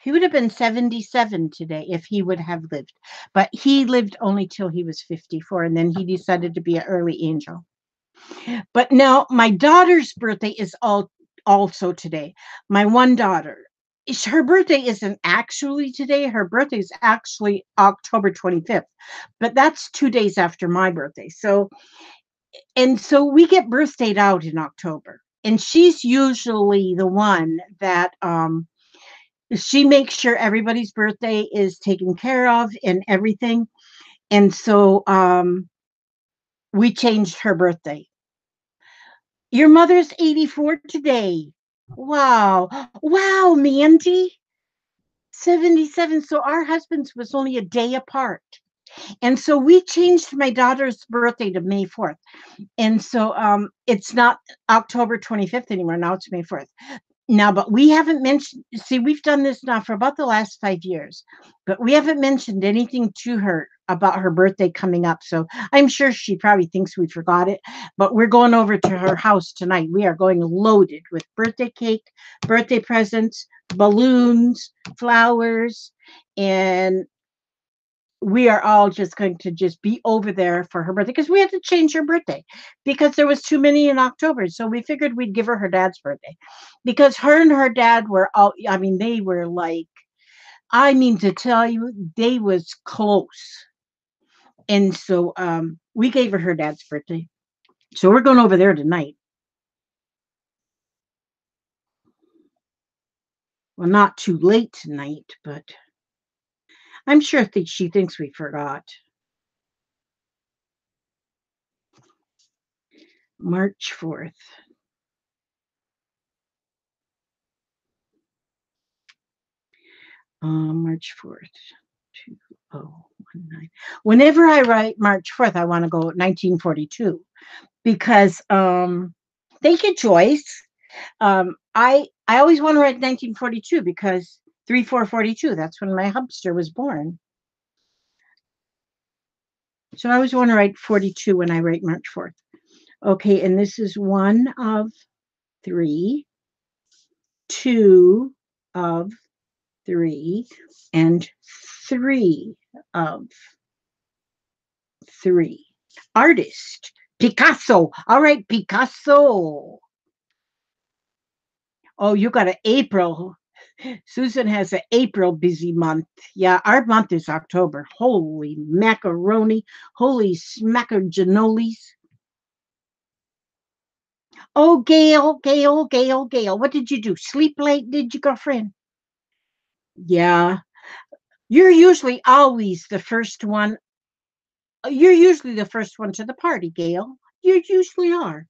He would have been 77 today if he would have lived. But he lived only till he was 54, and then he decided to be an early angel. But now my daughter's birthday is also today. My one daughter, her birthday isn't actually today. Her birthday is actually October 25th, but that's 2 days after my birthday. So we get birthdayed out in October, and she's usually the one that she makes sure everybody's birthday is taken care of and everything. And so we changed her birthday. Your mother's 84 today. Wow. Wow, Mandy. 77. So our husband's was only a day apart. And so we changed my daughter's birthday to May 4th. And so it's not October 25th anymore. Now it's May 4th. Now, but we haven't mentioned, see, we've done this now for about the last 5 years, but we haven't mentioned anything to her about her birthday coming up. So I'm sure she probably thinks we forgot it, but we're going over to her house tonight. We are going loaded with birthday cake, birthday presents, balloons, flowers, and we are all just going to just be over there for her birthday because we had to change her birthday because there was too many in October. So we figured we'd give her dad's birthday because her and her dad were all, I mean, they were like, I mean, to tell you, they was close. And so we gave her dad's birthday. So we're going over there tonight. Well, not too late tonight, but I'm sure she thinks we forgot. March 4th. March 4th. 2019. Whenever I write March 4th, I want to go 1942 because thank you, Joyce. I always want to write 1942 because 3442, that's when my hubster was born. So I always want to write 42 when I write March 4th. Okay, and this is one of three, two of three, and three of three. Artist, Picasso. All right, Picasso. Oh, you got an April. Susan has an April busy month. Yeah, our month is October. Holy macaroni. Holy smackerjanolis. Oh, Gail, Gail, Gail, Gail. What did you do? Sleep late, did you, girlfriend? Yeah. You're usually always the first one. You're usually the first one to the party, Gail. You usually are.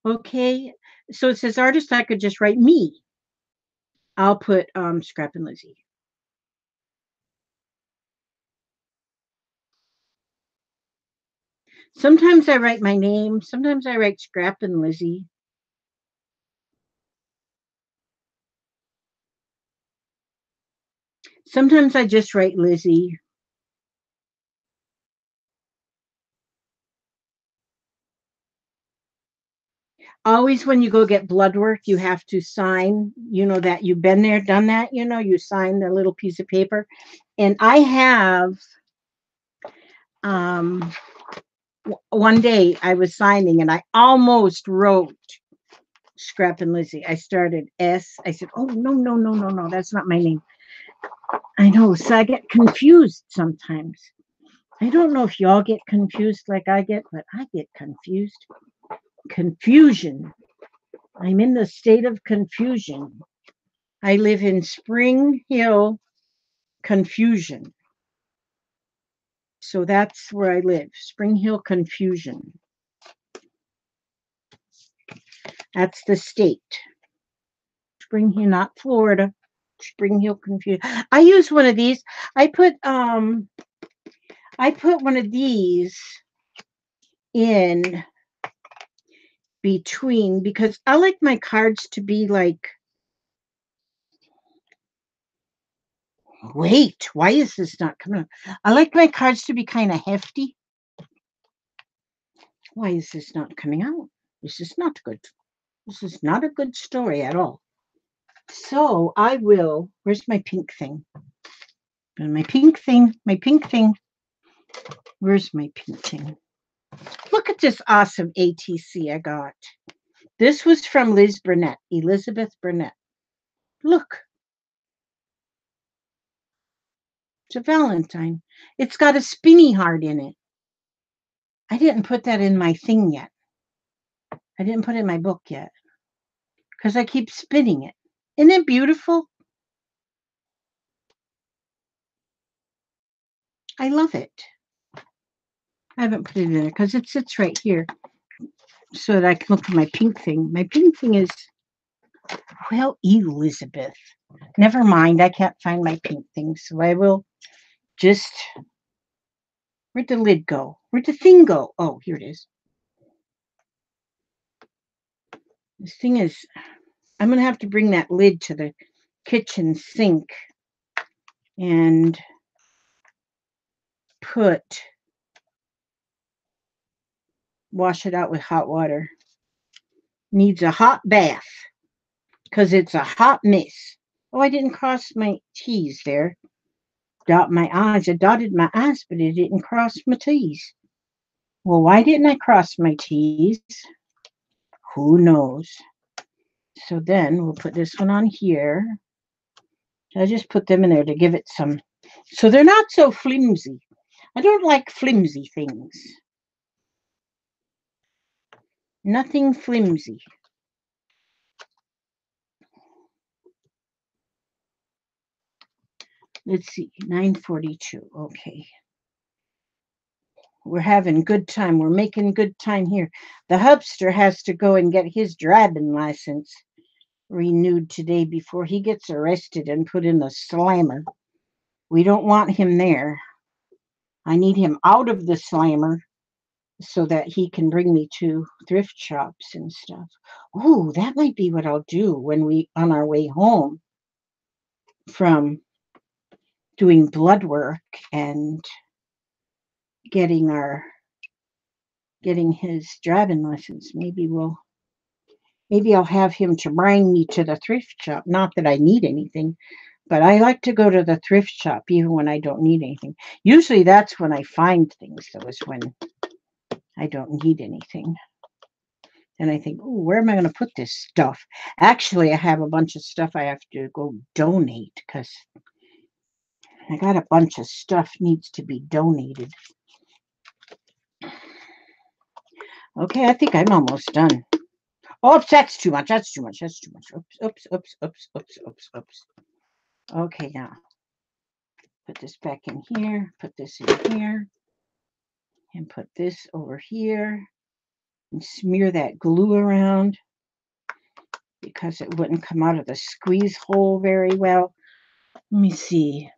Okay. So it says artist, I could just write me. I'll put Scrap and Lizzie. Sometimes I write my name. Sometimes I write Scrap and Lizzie. Sometimes I just write Lizzie. Always when you go get blood work, you have to sign, that you've been there, done that, you sign the little piece of paper. And I have, um, one day I was signing and I almost wrote Scrap and Lizzie. I started S. I said, oh, no, no, no, no, no, that's not my name. I know. So I get confused sometimes. I don't know if y'all get confused like I get, but I get confused. Confusion. I'm in the state of confusion. I live in Spring Hill, confusion. So that's where I live. Spring Hill, confusion. That's the state. Spring Hill, not Florida. Spring Hill, confusion. I use one of these. I put one of these in between because I like my cards to be like, wait, why is this not coming up? I like my cards to be kind of hefty. Why is this not coming out? This is not good. This is not a good story at all. So I will, where's my pink thing? My pink thing, my pink thing. Where's my pink thing? Look at this awesome ATC I got. This was from Elizabeth Burnett. Look, it's a Valentine. It's got a spinny heart in it. I didn't put that in my thing yet. I didn't put it in my book yet because I keep spinning it. Isn't it beautiful? I love it. I haven't put it in there because it sits right here so that I can look for my pink thing. My pink thing is, well, Elizabeth. Never mind. I can't find my pink thing. So I will just, where'd the lid go? Where'd the thing go? Oh, here it is. This thing is, I'm going to have to bring that lid to the kitchen sink and wash it out with hot water. Needs a hot bath because it's a hot mess. Oh, I didn't cross my T's there. Dot my I's. I dotted my I's, but it didn't cross my T's. Well, why didn't I cross my T's? Who knows? So then we'll put this one on here. I just put them in there to give it some, so they're not so flimsy. I don't like flimsy things. Nothing flimsy. Let's see, 9:42. Okay. We're having good time. We're making good time here. The hubster has to go and get his driving license renewed today before he gets arrested and put in the slammer. We don't want him there. I need him out of the slammer so that he can bring me to thrift shops and stuff. Oh, that might be what I'll do when on our way home from doing blood work and getting his driving license. Maybe I'll have him to bring me to the thrift shop. Not that I need anything, but I like to go to the thrift shop even when I don't need anything. Usually that's when I find things, though, is when I don't need anything. And I think, oh, where am I going to put this stuff? Actually, I have a bunch of stuff I have to go donate because I got a bunch of stuff needs to be donated. Okay, I think I'm almost done. Oops, that's too much. That's too much. That's too much. Oops, oops, oops, oops, oops, oops, oops. Okay, now put this back in here. Put this in here. And put this over here. And smear that glue around because it wouldn't come out of the squeeze hole very well. Let me see.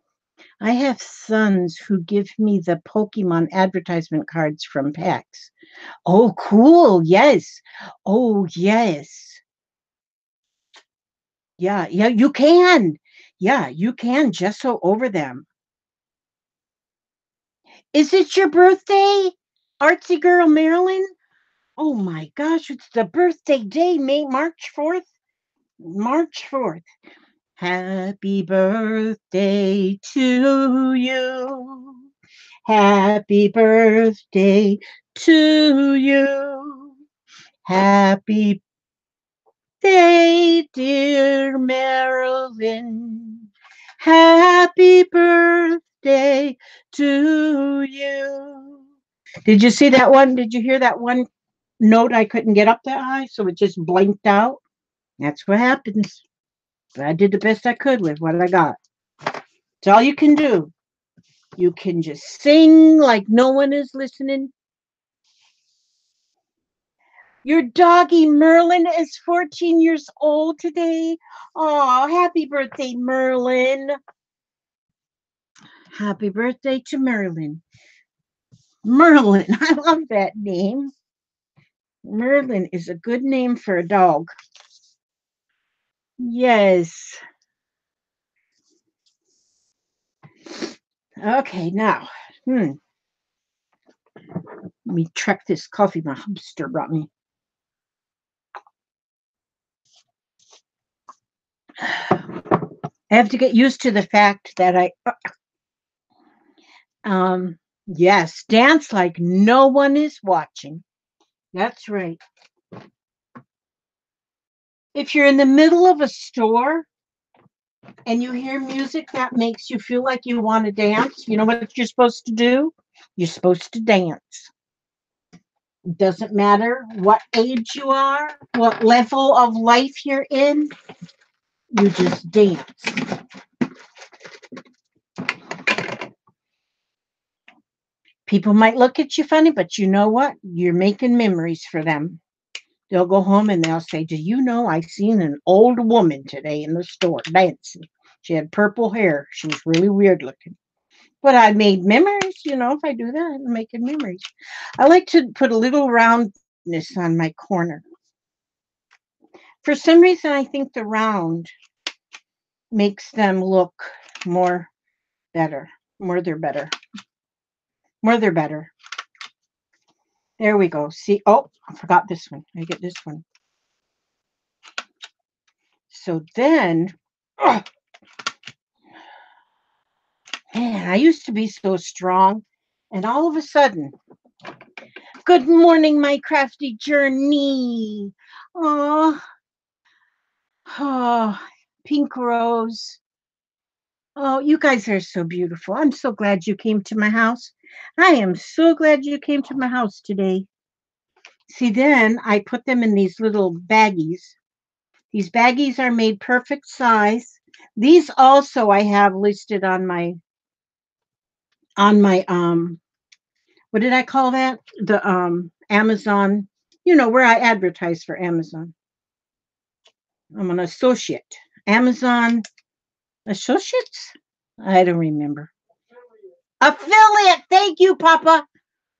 I have sons who give me the Pokemon advertisement cards from PAX. Oh, cool. Yes. Oh, yes. Yeah, yeah, you can. Yeah, you can just so over them. Is it your birthday, Artsy Girl Marilyn? Oh my gosh, it's the birthday day, May March 4th. March 4th. Happy birthday to you. Happy birthday to you. Happy day, dear Marilyn. Happy birthday to you. Did you see that one? Did you hear that one note I couldn't get up that high? So it just blinked out. That's what happens. But I did the best I could with what I got. It's all you can do. You can just sing like no one is listening. Your doggy Merlin is 14 years old today. Oh, happy birthday, Merlin. Happy birthday to Merlin. Merlin, I love that name. Merlin is a good name for a dog. Yes. Okay, now, let me track this coffee my hamster brought me. I have to get used to the fact that yes, dance like no one is watching. That's right. If you're in the middle of a store and you hear music that makes you feel like you want to dance, you know what you're supposed to do? You're supposed to dance. It doesn't matter what age you are, what level of life you're in, you just dance. People might look at you funny, but you know what? You're making memories for them. They'll go home and they'll say, "Do you know I seen an old woman today in the store dancing? She had purple hair. She was really weird looking." But I made memories, if I do that, I'm making memories. I like to put a little roundness on my corner. For some reason, I think the round makes them look more better. More they're better. More they're better. There we go. See, oh, I forgot this one. I get this one. So then, oh, man, I used to be so strong. And all of a sudden, good morning, my crafty journey. Oh, oh, pink rose. Oh, you guys are so beautiful. I'm so glad you came to my house. I am so glad you came to my house today. See, then I put them in these little baggies. These baggies are made perfect size. These also I have listed on my what did I call that? The Amazon, where I advertise for Amazon. I'm an associate. Amazon Associates? I don't remember. Affiliate. Thank you, Papa.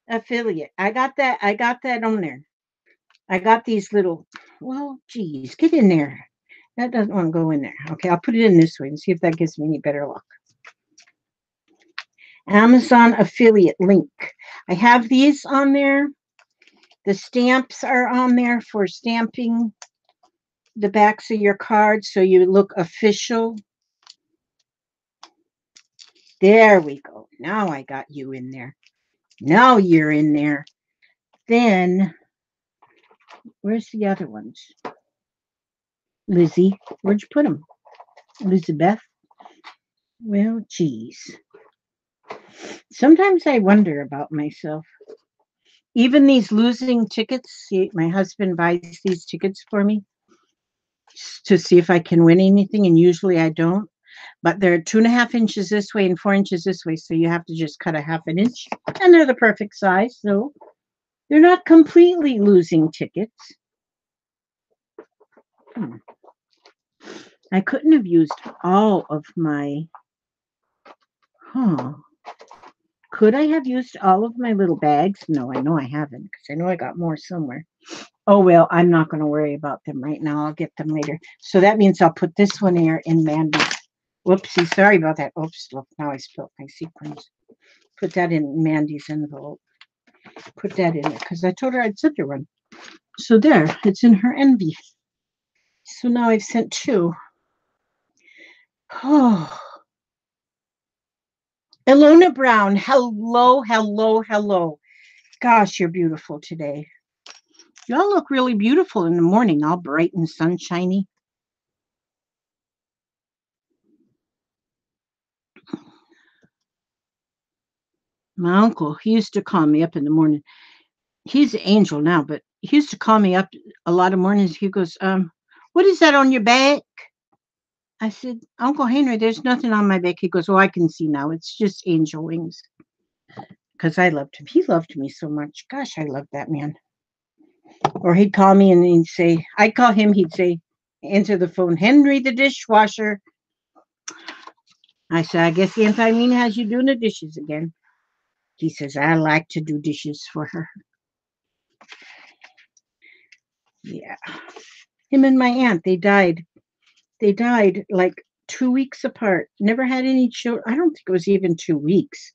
Affiliate. I got that on there. I got these little, well, geez, get in there. That doesn't want to go in there. Okay, I'll put it in this way and see if that gives me any better luck. Amazon affiliate link. I have these on there. The stamps are on there for stamping the backs of your cards so you look official. There we go. Now I got you in there. Now you're in there. Then, where's the other ones? Lizzie, where'd you put them? Elizabeth? Well, geez. Sometimes I wonder about myself. Even these losing tickets, see, my husband buys these tickets for me to see if I can win anything, and usually I don't. But they're 2.5 inches this way and 4 inches this way, so you have to just cut a half an inch, and they're the perfect size, so they're not completely losing tickets. I couldn't have used all of my Huh. Could I have used all of my little bags? No, I know I haven't because I know I got more somewhere. Oh, well, I'm not going to worry about them right now. I'll get them later. So that means I'll put this one here in Mandy's. Whoopsie, sorry about that. Oops, look, now I spilled my sequins. Put that in Mandy's envelope. Put that in there because I told her I'd send her one. So there, it's in her envy. So now I've sent two. Oh, Ilona Brown, hello, hello, hello. Gosh, you're beautiful today. Y'all look really beautiful in the morning, all bright and sunshiny. My uncle, he used to call me up in the morning. He's an angel now, but he used to call me up a lot of mornings. He goes, what is that on your back? I said, Uncle Henry, there's nothing on my back. He goes, oh, I can see now. It's just angel wings. Because I loved him. He loved me so much. Gosh, I loved that man. Or he'd call me and he'd say, I'd call him, he'd say, answer the phone, Henry the dishwasher. I said, I guess Aunt Eileen has you doing the dishes again. He says, I like to do dishes for her. Yeah. Him and my aunt, they died. They died like 2 weeks apart. Never had any children. I don't think it was even 2 weeks.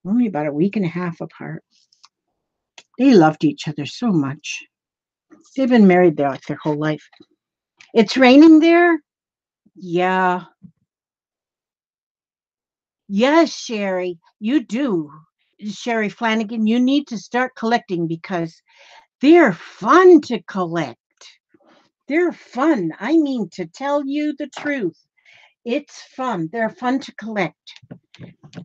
Only about a week and a half apart. They loved each other so much. They've been married there like their whole life. It's raining there? Yeah. Yes, Sherry, you do. Sherry Flanagan, you need to start collecting because they're fun to collect. They're fun. I mean, to tell you the truth, it's fun. They're fun to collect.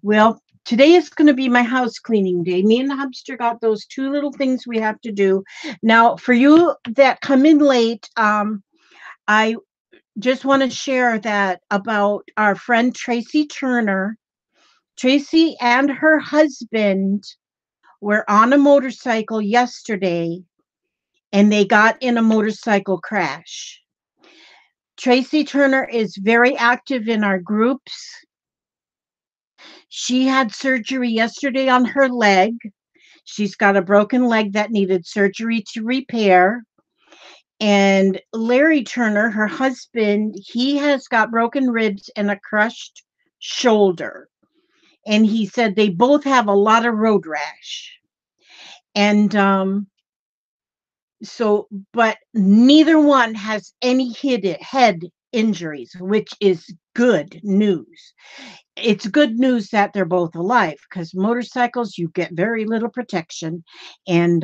Well, today is going to be my house cleaning day. Me and the hubster got those two little things we have to do. Now, for you that come in late, I just want to share that about our friend Tracy Turner. Tracy and her husband were on a motorcycle yesterday and they got in a motorcycle crash. Tracy Turner is very active in our groups. She had surgery yesterday on her leg. She's got a broken leg that needed surgery to repair. And Larry Turner, her husband, he has got broken ribs and a crushed shoulder. And he said they both have a lot of road rash. And but neither one has any head injuries, which is good news. It's good news that they're both alive because motorcycles, you get very little protection. And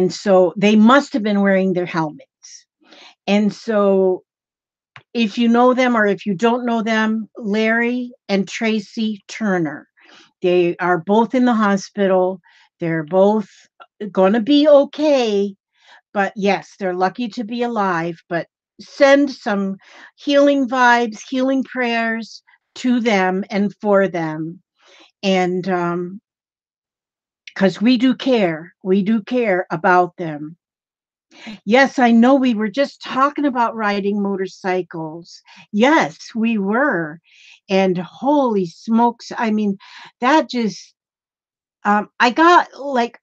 so they must have been wearing their helmets. And so if you know them or if you don't know them, Larry and Tracy Turner, they are both in the hospital. They're both going to be okay. But yes, they're lucky to be alive. But send some healing vibes, healing prayers to them and for them. And because we do care about them. Yes, I know we were just talking about riding motorcycles. Yes, we were. And holy smokes, I mean, that just I got like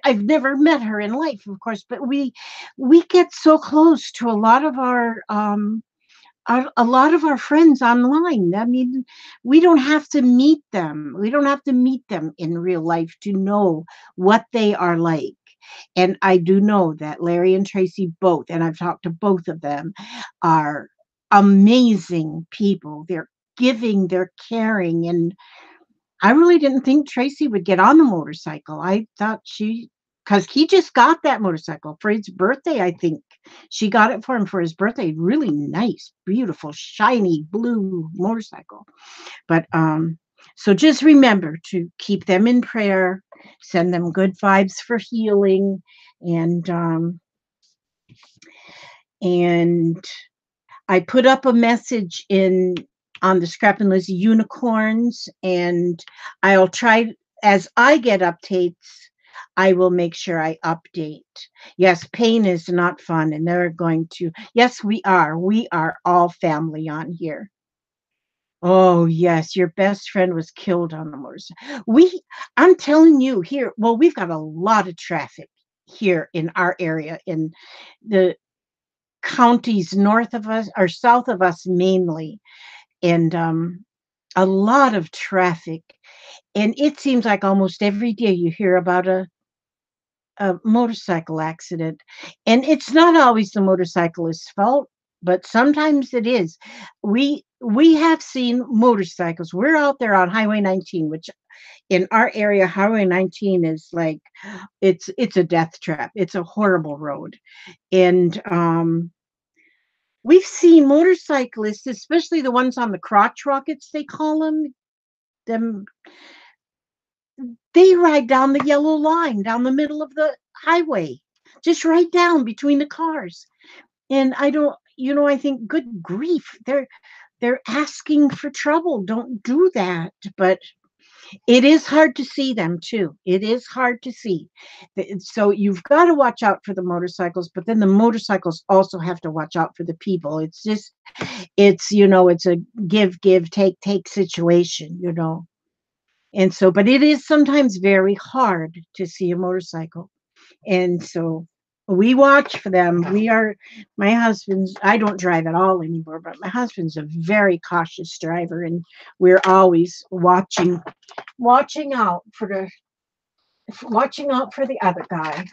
I've never met her in life, of course, but we get so close to a lot of our friends online. I mean, we don't have to meet them. We don't have to meet them in real life to know what they are like. And I do know that Larry and Tracy both, and I've talked to both of them, are amazing people. They're giving, they're caring, and I really didn't think Tracy would get on the motorcycle. I thought because he just got that motorcycle for his birthday, I think. She got it for him for his birthday. Really nice, beautiful, shiny blue motorcycle. But so just remember to keep them in prayer, send them good vibes for healing, and and I put up a message in on the Scrap and Lizzie unicorns, and I'll try as I get updates. I will make sure I update. Yes, pain is not fun, and they're going to. Yes, we are. We are all family on here. Oh, yes, your best friend was killed on a motorcycle. I'm telling you here, well, we've got a lot of traffic here in our area, in the counties north of us or south of us mainly, and a lot of traffic. And it seems like almost every day you hear about a motorcycle accident. And it's not always the motorcyclist's fault, but sometimes it is. We have seen motorcycles. We're out there on Highway 19, which in our area, Highway 19 is like it's a death trap. It's a horrible road. And we've seen motorcyclists, especially the ones on the crotch rockets, they call them, they ride down the yellow line down the middle of the highway, just right down between the cars. And I don't, I think, good grief, they're asking for trouble. Don't do that. But it is hard to see them too. It is hard to see. So you've got to watch out for the motorcycles, but then the motorcycles also have to watch out for the people. It's just, it's a give, take situation. And so, but it is sometimes very hard to see a motorcycle. And so we watch for them. My husband's, I don't drive at all anymore, but my husband's a very cautious driver, and we're always watching out for the other guy.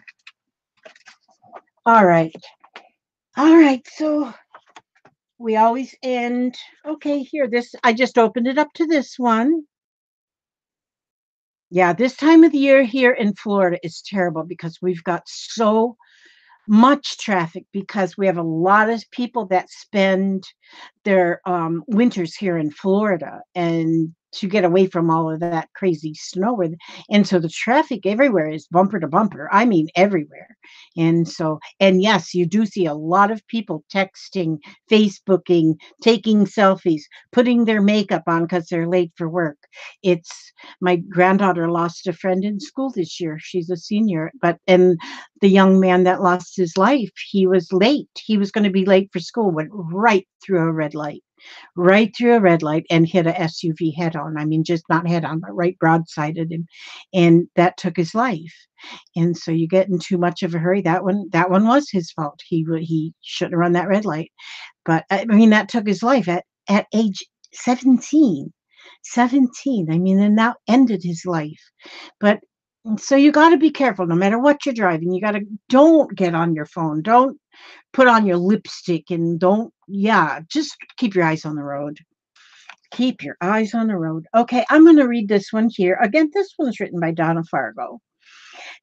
All right. All right. So we always end. Okay, here, I just opened it up to this one. Yeah, this time of the year here in Florida is terrible because we've got so much traffic, because we have a lot of people that spend their winters here in Florida, and to get away from all of that crazy snow. And so the traffic everywhere is bumper to bumper. I mean, everywhere. And yes, you do see a lot of people texting, Facebooking, taking selfies, putting their makeup on because they're late for work. My granddaughter lost a friend in school this year. She's a senior, and the young man that lost his life, he was late. He was going to be late for school, went right through a red light and hit a SUV head on. I mean, just not head on, but right broadsided him. And that took his life. And so you get in too much of a hurry. That one was his fault. He shouldn't have run that red light. But I mean, that took his life at age 17. 17. I mean, and that ended his life. But so you got to be careful no matter what you're driving. Don't get on your phone. Don't put on your lipstick, and just keep your eyes on the road. Keep your eyes on the road. Okay, I'm going to read this one here. Again, this one is written by Donna Fargo.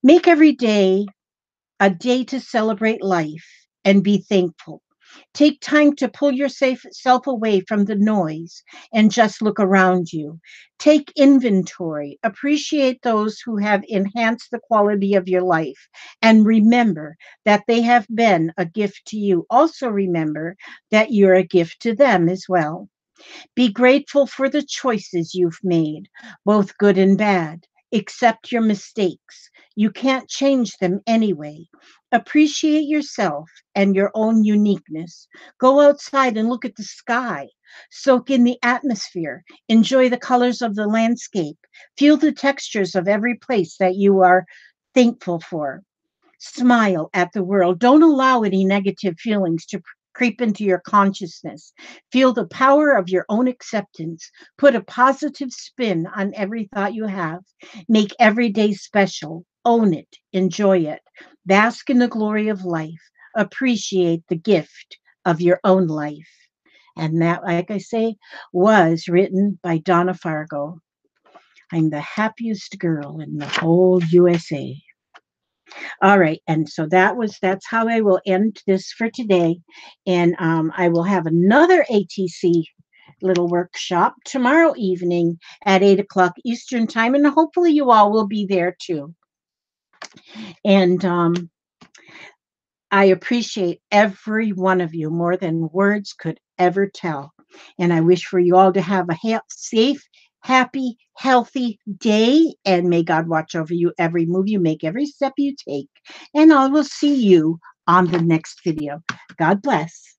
Make every day a day to celebrate life and be thankful. Take time to pull yourself away from the noise and just look around you. Take inventory. Appreciate those who have enhanced the quality of your life. And remember that they have been a gift to you. Also remember that you're a gift to them as well. Be grateful for the choices you've made, both good and bad. Accept your mistakes. You can't change them anyway. Appreciate yourself and your own uniqueness. Go outside and look at the sky. Soak in the atmosphere. Enjoy the colors of the landscape. Feel the textures of every place that you are thankful for. Smile at the world. Don't allow any negative feelings to creep into your consciousness. Feel the power of your own acceptance. Put a positive spin on every thought you have. Make every day special. Own it. Enjoy it. Bask in the glory of life. Appreciate the gift of your own life. And that, like I say, was written by Donna Fargo. I'm the happiest girl in the whole USA. All right, and so that's how I will end this for today, and I will have another ATC little workshop tomorrow evening at 8 o'clock Eastern time, and hopefully you all will be there too. And I appreciate every one of you more than words could ever tell, and I wish for you all to have a safe, happy, healthy day, and may God watch over you every move you make, every step you take. And I will see you on the next video. God bless.